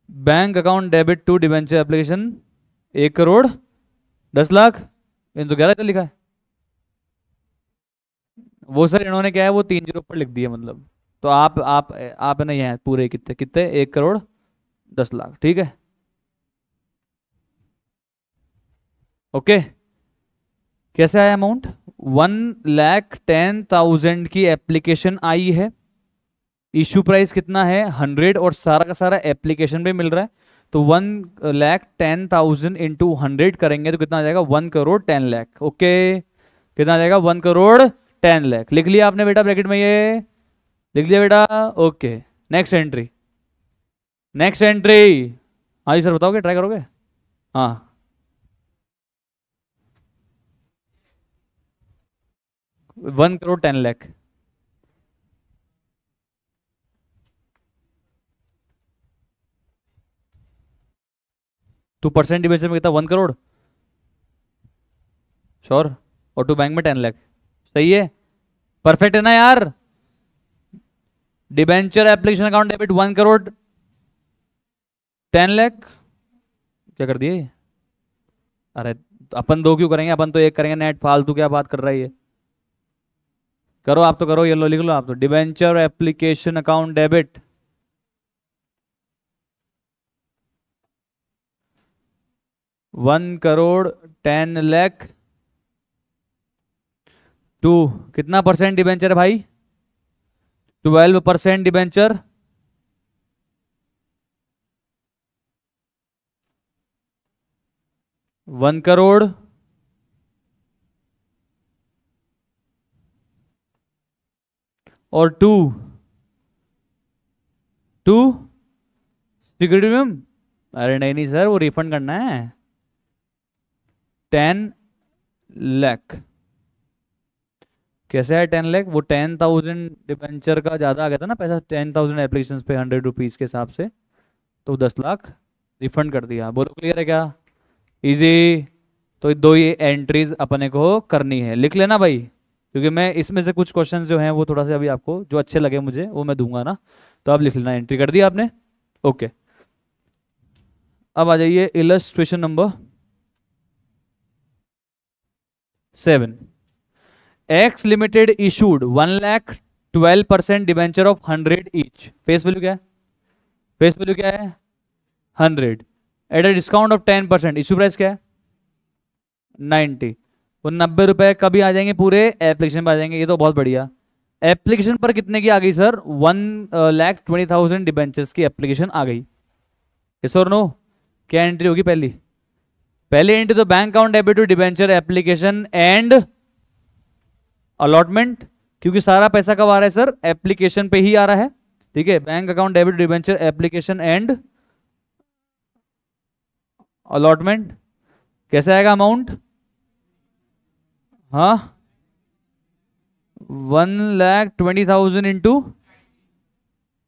Bank account debit to debenture application 1,10,00,000। इन तो 11 लिखा है वो सर, इन्होंने क्या है वो 3 जीरो ऊपर लिख दिया मतलब। तो आप है ना, ये पूरे कितने कितने 1,10,00,000 ठीक है। ओके कैसे आया अमाउंट 1,10,000 की एप्लीकेशन आई है। इशू प्राइस कितना है 100 और सारा का सारा एप्लीकेशन पे मिल रहा है, तो 1,10,000 इंटू 100 करेंगे तो कितना आ जाएगा 1,10,00,000। ओके, कितना आ जाएगा 1,10,00,000। लिख लिया आपने बेटा ब्रैकेट में, ये लिख लिया बेटा। Okay, next entry, next entry. हाँ जी सर, बताओगे, ट्राई करोगे? हाँ, 1,10,00,000। 2% डिबेंचर में कितना 1 करोड़, श्योर। और टू बैंक में 10,00,000, सही है, परफेक्ट है ना यार। डिबेंचर एप्लीकेशन अकाउंट डेबिट 1,10,00,000, क्या कर दिए? अरे अपन दो क्यों करेंगे, अपन तो एक करेंगे नेट, फालतू क्या बात कर रहा है ये। करो आप तो, करो, ये लो लिख लो आप तो, debenture application account debit 1,10,00,000 to कितना परसेंट डिबेंचर है भाई? 12% डिबेंचर, वन करोड़ और टू सिक्योरिटी मैम। अरे नहीं नहीं सर, वो रिफंड करना है 10,00,000। कैसे है 10,00,000? वो 10,000 डिबेंचर का ज़्यादा आ गया था ना पैसा, 10,000 एप्लीकेशन पे 100 रुपीज़ के हिसाब से, तो 10,00,000 रिफंड कर दिया। बोलो क्लियर है क्या? इजी। तो दो ये एंट्रीज अपने को करनी है, लिख लेना भाई, क्योंकि मैं इसमें से कुछ क्वेश्चन जो हैं वो थोड़ा सा अभी आपको जो अच्छे लगे मुझे वो मैं दूंगा ना, तो आप लिख लेना। एंट्री कर दिया आपने? ओके, अब आ जाइए illustration number 7। X limited issued 1,12% debenture of 100 each. Face value क्या है? फेस वैल्यू क्या है? 100 at a discount of 10%। Issue price क्या है? 90। वो 90 रुपए कभी आ जाएंगे? पूरे एप्लीकेशन पर आ जाएंगे, ये तो बहुत बढ़िया। एप्लीकेशन पर कितने की आ गई सर? 1,20,000 डिबेंचर्स की एप्लीकेशन आ गई। यस और नो? क्या एंट्री होगी पहली? पहली एंट्री तो bank account debit to debenture application and allotment, क्योंकि सारा पैसा कब आ रहा है सर? एप्लीकेशन पे ही आ रहा है। ठीक है, bank account debit debenture application and allotment. कैसे आएगा अमाउंट? हाँ, 1,20,000 इंटू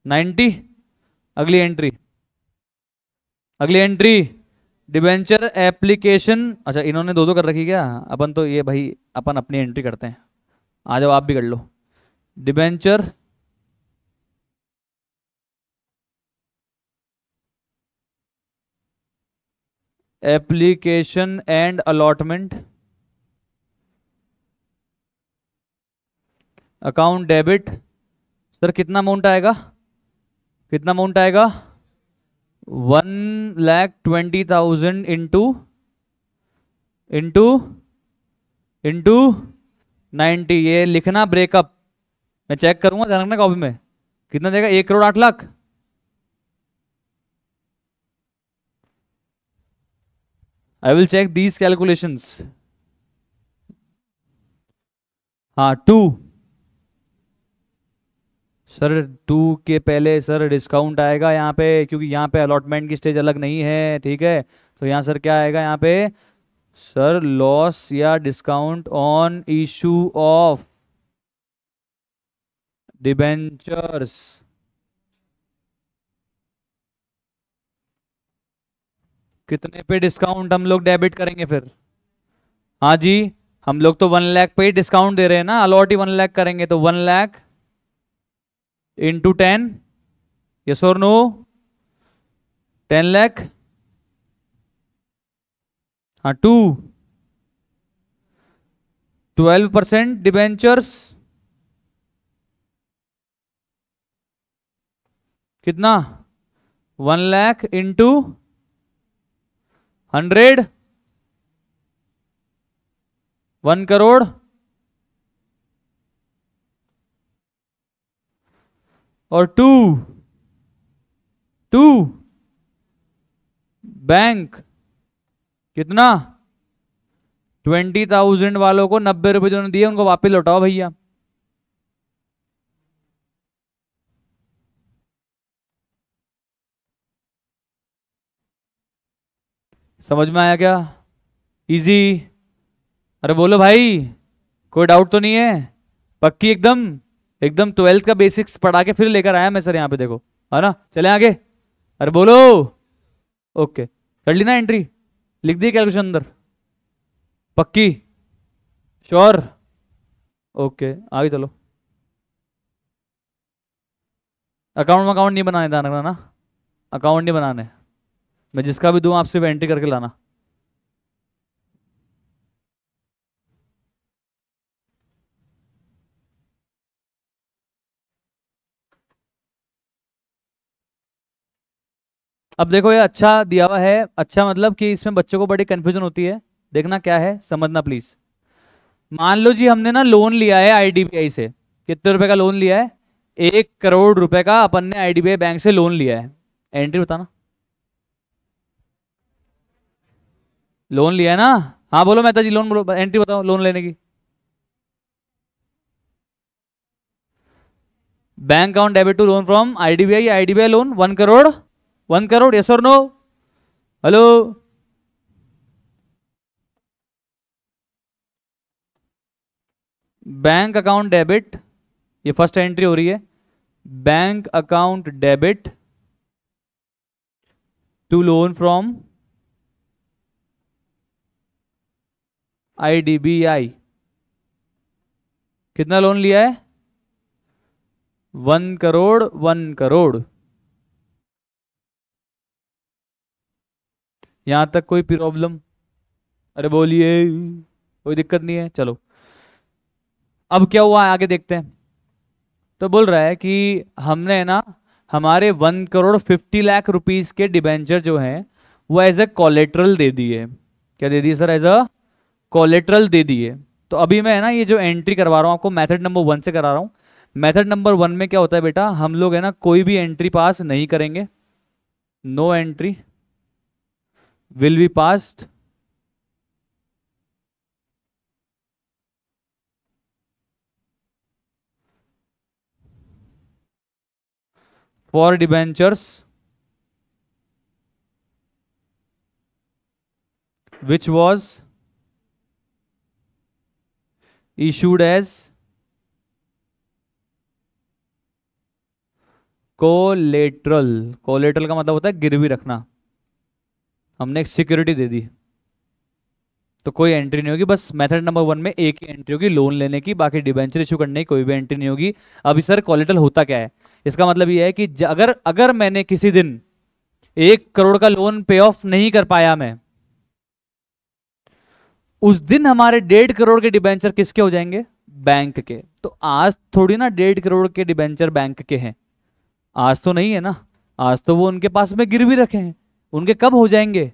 90। अगली एंट्री, अगली एंट्री डिबेंचर एप्लीकेशन। अच्छा, इन्होंने दो दो कर रखी क्या? अपन तो ये भाई अपन अपनी एंट्री करते हैं, आ जाओ आप भी कर लो। Debenture application and allotment account debit. Sir कितना अमाउंट आएगा? कितना अमाउंट आएगा? 1,20,000 इंटू इंटू इंटू 90। ये लिखना ब्रेकअप, मैं चेक करूंगा, ध्यान रखना कॉपी में। कितना देगा? 1,08,00,000। I will check these calculations. हाँ, टू। सर टू के पहले सर डिस्काउंट आएगा यहाँ पे, क्योंकि यहाँ पे अलॉटमेंट की स्टेज अलग नहीं है। ठीक है, तो यहाँ सर क्या आएगा यहाँ पे? सर लॉस या discount on issue of debentures. कितने पे डिस्काउंट हम लोग डेबिट करेंगे फिर? हाँ जी, हम लोग तो 1,00,000 पे ही डिस्काउंट दे रहे हैं ना, अलॉट ही 1,00,000 करेंगे, तो 1,00,000 इंटू 10। यस और नो? 10,00,000। हाँ, 12% डिबेंचर्स कितना? 1,00,000 इंटू 100, 1 करोड़। और टू टू बैंक कितना 20,000 वालों को 90 रुपए जो दिए उनको वापस लौटाओ भैया। समझ में आया क्या? इजी। अरे बोलो भाई, कोई डाउट तो नहीं है? पक्की एकदम? एकदम 12th का बेसिक्स पढ़ा के फिर लेकर आया मैं सर यहाँ पे, देखो है ना। चले आगे। अरे बोलो। ओके, कर ली ना एंट्री? लिख दी कैलकुलेशन अंदर? पक्की? श्योर? ओके आगे चलो। अकाउंट अकाउंट नहीं बनाने था ना, अकाउंट नहीं बनाने। मैं जिसका भी दूं आप सिर्फ एंट्री करके लाना। अब देखो ये अच्छा दिया हुआ है, अच्छा मतलब कि इसमें बच्चों को बड़ी कंफ्यूजन होती है। देखना क्या है, समझना प्लीज। मान लो जी हमने ना लोन लिया है आईडीबीआई से। कितने रुपए का लोन लिया है? 1 करोड़ रुपए का अपन ने आईडीबीआई बैंक से लोन लिया है। एंट्री बताना। लोन लिया है ना? हाँ बोलो मेहता जी, लोन बोलो, एंट्री बताओ लोन लेने की। Bank account debit to loan from IDBI, IDBI loan 1 crore. 1 crore, yes और no? Hello? Bank account debit, ये फर्स्ट एंट्री हो रही है। Bank account debit to loan from IDBI. कितना लोन लिया है? 1 करोड़। 1 करोड़। यहां तक कोई प्रॉब्लम? अरे बोलिए, कोई दिक्कत नहीं है? चलो अब क्या हुआ है आगे देखते हैं। तो बोल रहा है कि हमने ना हमारे 1 करोड़ 50 लाख रुपीस के डिबेंचर जो हैं वो एज ए कोलेट्रल दे दिए। क्या दे दिए सर? एज अ कोलेट्रल दे दिए। तो अभी मैं है ना ये जो एंट्री करवा रहा हूँ आपको मेथड नंबर 1 से करा रहा हूँ। मेथड नंबर 1 में क्या होता है बेटा, हम लोग है ना कोई भी एंट्री पास नहीं करेंगे। No entry will be passed for debentures which was issued as collateral. Collateral का मतलब होता है गिरवी रखना। हमने एक सिक्योरिटी दे दी, तो कोई एंट्री नहीं होगी। बस मेथड नंबर 1 में एक ही एंट्री होगी लोन लेने की, बाकी डिबेंचर इशू करने की कोई भी एंट्री नहीं होगी। अभी सर कोलेट्रल होता क्या है? इसका मतलब ये है कि अगर अगर मैंने किसी दिन 1 करोड़ का लोन पे ऑफ नहीं कर पाया मैं, उस दिन हमारे 1.5 करोड़ के डिबेंचर किसके हो जाएंगे? बैंक के। तो आज थोड़ी ना 1.5 करोड़ के डिबेंचर बैंक के हैं, आज तो नहीं है ना। आज तो वो उनके पास में गिरवी रखे हैं। उनके कब हो जाएंगे?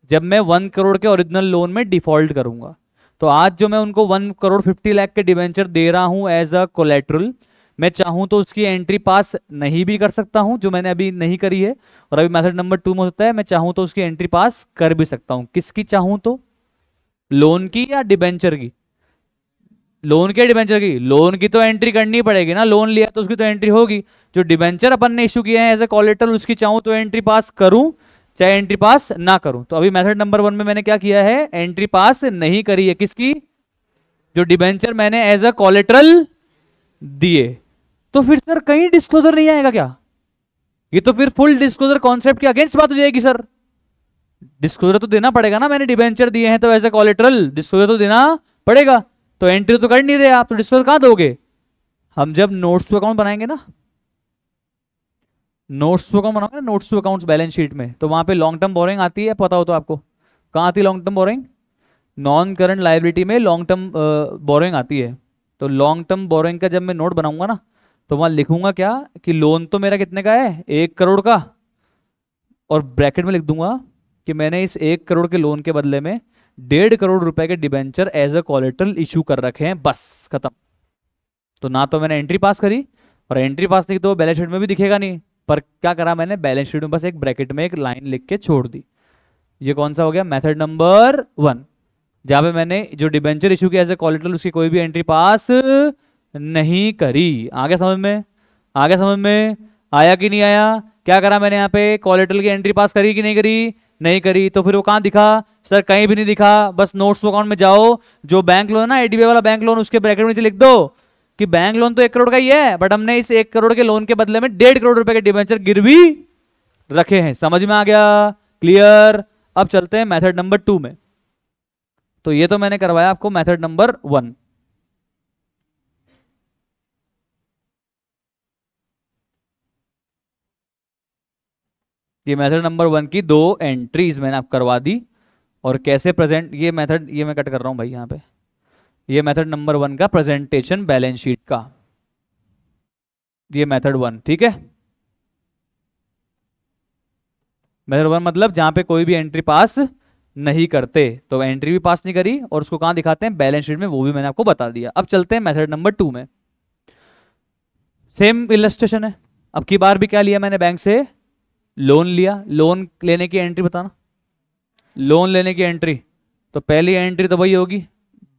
जब मैं 1 करोड़ के ओरिजिनल लोन में डिफॉल्ट करूंगा। तो आज जो मैं उनको 1 करोड़ 50 लाख के डिबेंचर दे रहा हूं एज अ कोलेट्रल, मैं चाहूं तो उसकी एंट्री पास नहीं भी कर सकता हूं, जो मैंने अभी नहीं करी है। और अभी मेथड नंबर 2 में होता है मैं चाहूं तो उसकी एंट्री पास कर भी सकता हूं। किसकी चाहूं तो? लोन की या डिबेंचर की? लोन के डिबेंचर की? लोन की तो एंट्री करनी पड़ेगी ना, लोन लिया तो उसकी तो एंट्री होगी। जो डिबेंचर अपन ने इशू किए हैं एज ए कोलेट्रल, उसकी चाहूं तो एंट्री पास करूं चाहे एंट्री पास ना करूं। तो अभी मेथड नंबर 1 में मैंने क्या किया है? एंट्री पास नहीं करी है। किसकी? जो डिबेंचर मैंने एज अ कोलेट्रल दिए। तो फिर सर कहीं डिस्क्लोजर नहीं आएगा क्या? ये तो फिर फुल डिस्क्लोजर कॉन्सेप्ट के अगेंस्ट बात हो जाएगी सर। डिस्क्लोजर तो देना पड़ेगा ना, मैंने डिबेंचर दिए हैं तो एज ए कोलेट्रल डिस्क्लोजर तो देना पड़ेगा। तो एंट्री तो कर नहीं रहे आप, तो डिस्क्लोजर कहां दोगे? हम जब नोट्स टू अकाउंट बनाएंगे ना, नोट्स टू अकाउंट बनाओगे ना, notes to accounts balance sheet में, तो वहां पे लॉन्ग टर्म बोरिंग आती है, पता हो तो आपको। कहाँ आती है long term borrowing? Non current liability में लॉन्ग टर्म बोरिंग आती है। तो लॉन्ग टर्म बोरिंग का जब मैं नोट बनाऊंगा ना, तो वहां लिखूंगा क्या कि लोन तो मेरा कितने का है? 1 करोड़ का, और ब्रैकेट में लिख दूंगा कि मैंने इस 1 करोड़ के लोन के बदले में 1.5 करोड़ रुपए के debenture as a collateral issue कर रखे हैं, बस खत्म। तो ना तो मैंने एंट्री पास करी और एंट्री पास नहीं तो बैलेंस शीट में भी दिखेगा नहीं। पर क्या करा मैंने, बैलेंस शीट में बस एक ब्रैकेट में एक लाइन लिख के छोड़ दी। ये कौन सा हो गया, मेथड नंबर 1, जहां पे मैंने जो डिबेंचर इशू किया एज ए कोलेटरल उसकी कोई भी एंट्री पास नहीं करी। आगे समझ में, आगे समझ में आया कि नहीं आया? क्या करा मैंने यहाँ पे, कोलेटरल की एंट्री पास करी कि नहीं करी? नहीं करी। तो फिर वो कहाँ दिखा सर? कहीं भी नहीं दिखा। बस नोट्स अकाउंट में जाओ, जो बैंक लोन है ना एडीबी वाला बैंक लोन, उसके ब्रैकेट में नीचे लिख दो कि बैंक लोन तो 1 करोड़ का ही है, बट हमने इस 1 करोड़ के लोन के बदले में 1.5 करोड़ रुपए के डिबेंचर गिरवी रखे हैं। समझ में आ गया? क्लियर? अब चलते हैं मेथड नंबर 2 में। तो ये तो मैंने करवाया आपको मेथड नंबर 1। ये मेथड नंबर 1 की 2 एंट्रीज मैंने आप करवा दी। और कैसे प्रेजेंट, ये मेथड ये मैं कट कर रहा हूं भाई यहाँ पे, ये मेथड नंबर 1 का प्रेजेंटेशन बैलेंस शीट का, ये मेथड 1, ठीक है। मेथड 1 मतलब जहां पे कोई भी एंट्री पास नहीं करते, तो एंट्री भी पास नहीं करी और उसको कहां दिखाते हैं, बैलेंस शीट में, वो भी मैंने आपको बता दिया। अब चलते हैं मेथड नंबर 2 में। सेम इलस्ट्रेशन है। अब की बार भी क्या लिया मैंने, बैंक से लोन लिया। लोन लेने की एंट्री बताना, लोन लेने की एंट्री। तो पहली एंट्री तो वही होगी,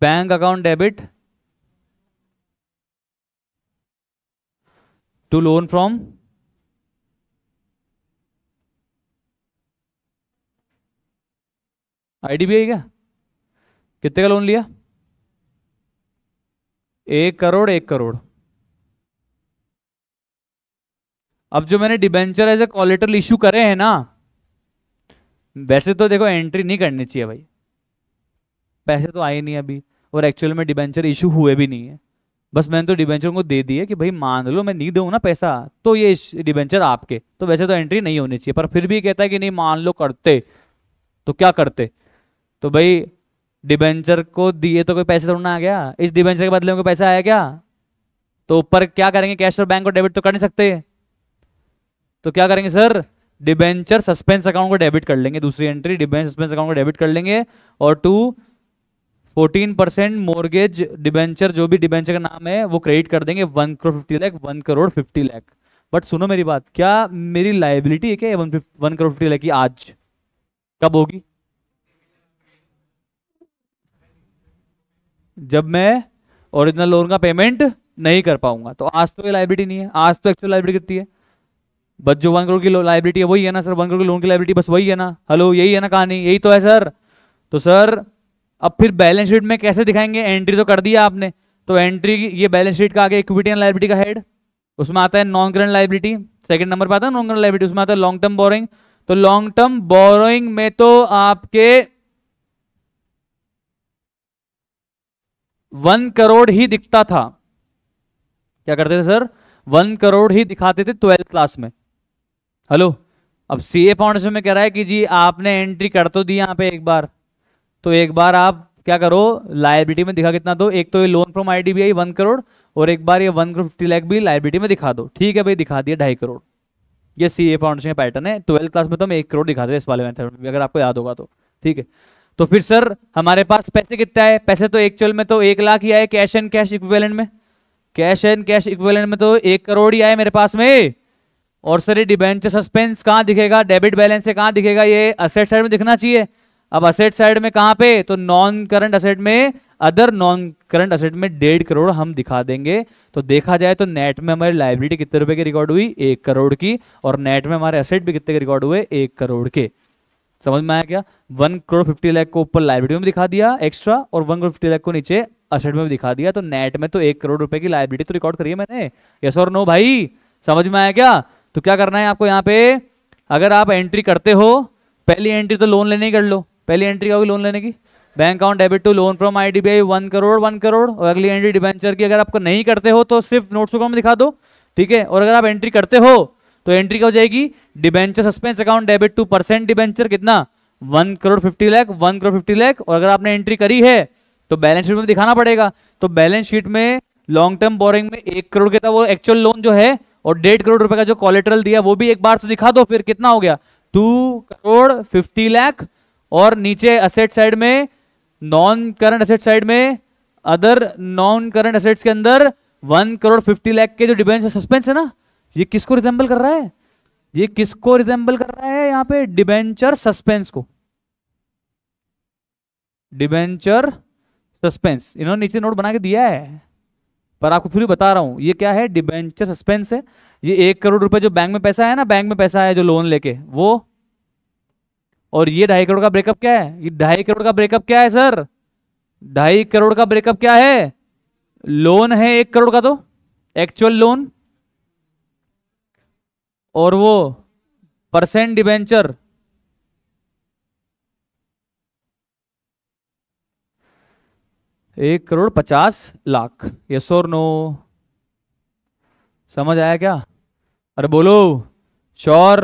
bank account debit to loan from IDBI. क्या कितने का लोन लिया? 1 करोड़, 1 करोड़। अब जो मैंने debenture as a collateral issue करे हैं ना, वैसे तो देखो एंट्री नहीं करनी चाहिए भाई, पैसे तो आए नहीं अभी, और एक्चुअल में डिबेंचर इशू हुए भी नहीं है। बस मैंने तो डिबेंचर को दे दिए कि भाई मान लो मैं नहीं दूँ ना पैसा, तो ये डिबेंचर आपके, तो वैसे तो एंट्री नहीं होनी चाहिए। पर फिर भी कहता है कि नहीं मान लो करते, तो क्या करते? तो भाई डिबेंचर को दिए तो कोई पैसे थोड़ा ना आ गया, इस डिबेंचर के बदले में कोई पैसा आया क्या? तो ऊपर क्या करेंगे, कैश और बैंक को डेबिट तो कर नहीं सकते, तो क्या करेंगे सर, डिबेंचर सस्पेंस अकाउंट को डेबिट कर लेंगे। दूसरी एंट्री, डिबेंचर सस्पेंस अकाउंट को डेबिट कर लेंगे। और 14% मोर्गेज डिबेंचर, जो भी डिबेंचर का नाम है वो क्रेडिट कर देंगे 1 करोड़ 50 लाख, 1 करोड़ 50 लाख। बट सुनो मेरी बात, क्या मेरी लाइबिलिटी है क्या 1 करोड़ 50 लाख की? आज कब होगी? जब मैं ओरिजिनल लोन का पेमेंट नहीं कर पाऊंगा। तो आज तो ये लाइबिलिटी नहीं है, आज तो एक्चुअल लाइबिलिटी कितनी है? बस जो 1 करोड़ की लाइबिलिटी है वही है ना सर, 1 करोड़ की लोन की लाइबिलिटी बस वही है ना। हेलो, यही है ना कहानी, यही तो है सर। तो सर अब फिर बैलेंस शीट में कैसे दिखाएंगे? एंट्री तो कर दिया आपने, तो एंट्री ये बैलेंस शीट का आगे इक्विटी एंड लायबिलिटी का हेड, उसमें आता है non current liability, second number पे आता है नॉन करंट लायबिलिटी, उसमें आता है लॉन्ग टर्म बोरोइंग। तो लॉन्ग टर्म बोरोइंग में तो आपके 1 करोड़ ही दिखता था। क्या करते थे सर? 1 करोड़ ही दिखाते थे 12th क्लास में। हेलो, अब सीए फाउंडेशन में कह रहा है कि जी आपने एंट्री कर तो दी यहाँ पे एक बार, तो एक बार आप क्या करो, लायबिलिटी में दिखा कितना दो, एक तो ये लोन फ्रॉम आईडीबीआई 1 करोड़, और एक बार ये 1 करोड़ 50 लाख भी लायबिलिटी में दिखा दो। ठीक है भाई, दिखा दिया 2.5 करोड़। ये सीए फाउंडेशन का पैटर्न है। 12th क्लास में तो हम 1 करोड़ दिखाते थे इस वाले मेथड में, अगर आपको याद होगा तो। ठीक है, तो फिर सर हमारे पास पैसे कितना है? पैसे तो एक्चुअल में तो 1 लाख ही आए कैश एंड कैश इक्विवेलेंट में, कैश एंड कैश इक्विवेलेंट में तो 1 करोड़ ही आए मेरे पास में। और सर ये डिबेंचर सस्पेंस कहाँ दिखेगा? डेबिट बैलेंस से कहाँ दिखेगा? ये असेट साइड में दिखना चाहिए। अब असेट साइड में कहाँ पे? तो नॉन करंट असेट में, अदर नॉन करंट असेट में 1.5 करोड़ हम दिखा देंगे। तो देखा जाए तो नेट में हमारी लायबिलिटी कितने रुपए की रिकॉर्ड हुई? 1 करोड़ की। और नेट में हमारे असेट भी कितने के रिकॉर्ड हुए? 1 करोड़ के। समझ में आया क्या? 1 करोड़ 50 लाख को ऊपर लायबिलिटी में दिखा दिया एक्स्ट्रा, और 1 करोड़ 50 लाख को नीचे असेट में भी दिखा दिया। तो नेट में तो 1 करोड़ रुपए की लायबिलिटी तो रिकॉर्ड करी है मैंने। यस और नो भाई? समझ में आया क्या? तो क्या करना है आपको यहाँ पे, अगर आप एंट्री करते हो, पहली एंट्री तो लोन लेने ही कर लो। पहली एंट्री क्या होगी लोन लेने की? Bank account debit to loan from IDBI 1 crore 1 crore. और अगली एंट्री डिबेंचर की, अगर आपको नहीं करते हो तो सिर्फ नोट्स अकाउंट में दिखा दो। ठीक है, और अगर आप एंट्री करते हो तो एंट्री क्या हो जाएगी? Debenture suspense account debit to % debenture, कितना? 1 करोड़ 50 लाख, 1 करोड़ 50 लाख। और अगर आपने एंट्री करी है तो बैलेंस शीट में दिखाना पड़ेगा। तो बैलेंस शीट में लॉन्ग टर्म बोरिंग में 1 करोड़ के था वो एक्चुअल लोन जो है, और 1.5 करोड़ रुपए का जो कोलेटरल दिया वो भी एक बार तो दिखा दो। फिर कितना हो गया? 2 करोड़ 50 लाख। और नीचे असेट साइड में, नॉन करंट असेट साइड में, अदर नॉन करंट असेट्स के अंदर 1,50,00,000 के जो डिबेंचर सस्पेंस है ना, ये किसको रिजेंबल कर रहा है? ये किसको रिजेंबल कर रहा है यहाँ पे? डिबेंचर सस्पेंस को। डिबेंचर सस्पेंस इन्होंने नीचे नोट बना के दिया है, पर आपको फिर भी बता रहा हूं ये क्या है, डिबेंचर सस्पेंस है। ये 1 करोड़ रुपए जो बैंक में पैसा है ना, बैंक में पैसा है जो लोन लेके वो, और ये 2.5 करोड़ का ब्रेकअप क्या है? ये 2.5 करोड़ का ब्रेकअप क्या है सर? 2.5 करोड़ का ब्रेकअप क्या है? लोन है 1 करोड़ का, तो एक्चुअल लोन, और वो परसेंट डिबेंचर। एक करोड़ 50 लाख। यस और नो? समझ आया क्या? अरे बोलो। श्योर?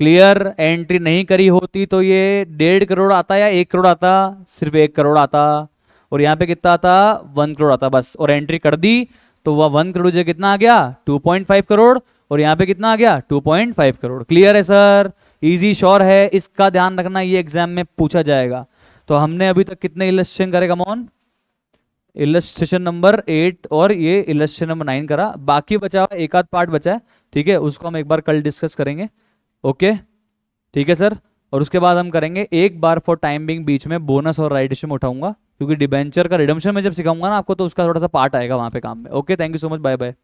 क्लियर? एंट्री नहीं करी होती तो ये 1.5 करोड़ आता या 1 करोड़ आता? सिर्फ 1 करोड़ आता। और यहाँ पे कितना आता? 1 करोड़ आता बस। और एंट्री कर दी तो वह 1 करोड़ जो कितना आ गया? 2.5 करोड़। और यहाँ पे कितना आ गया? 2.5 करोड़। क्लियर है सर? इजी श्योर है? इसका ध्यान रखना, ये एग्जाम में पूछा जाएगा। तो हमने अभी तक कितने इलस्ट्रेशन करे? कम ऑन, इलस्ट्रेशन नंबर 8 और ये इलस्ट्रेशन नंबर 9 करा। बाकी बचा हुआ एक आध पार्ट बचा है, ठीक है, उसको हम एक बार कल डिस्कस करेंगे। ओके ठीक है सर। और उसके बाद हम करेंगे एक बार फॉर टाइम बिंग बीच में बोनस और राइट इशू में उठाऊंगा, क्योंकि डिबेंचर का रिडम्पशन में जब सिखाऊंगा ना आपको, तो उसका थोड़ा सा पार्ट आएगा वहां पे काम में। Okay, thank you so much, bye bye.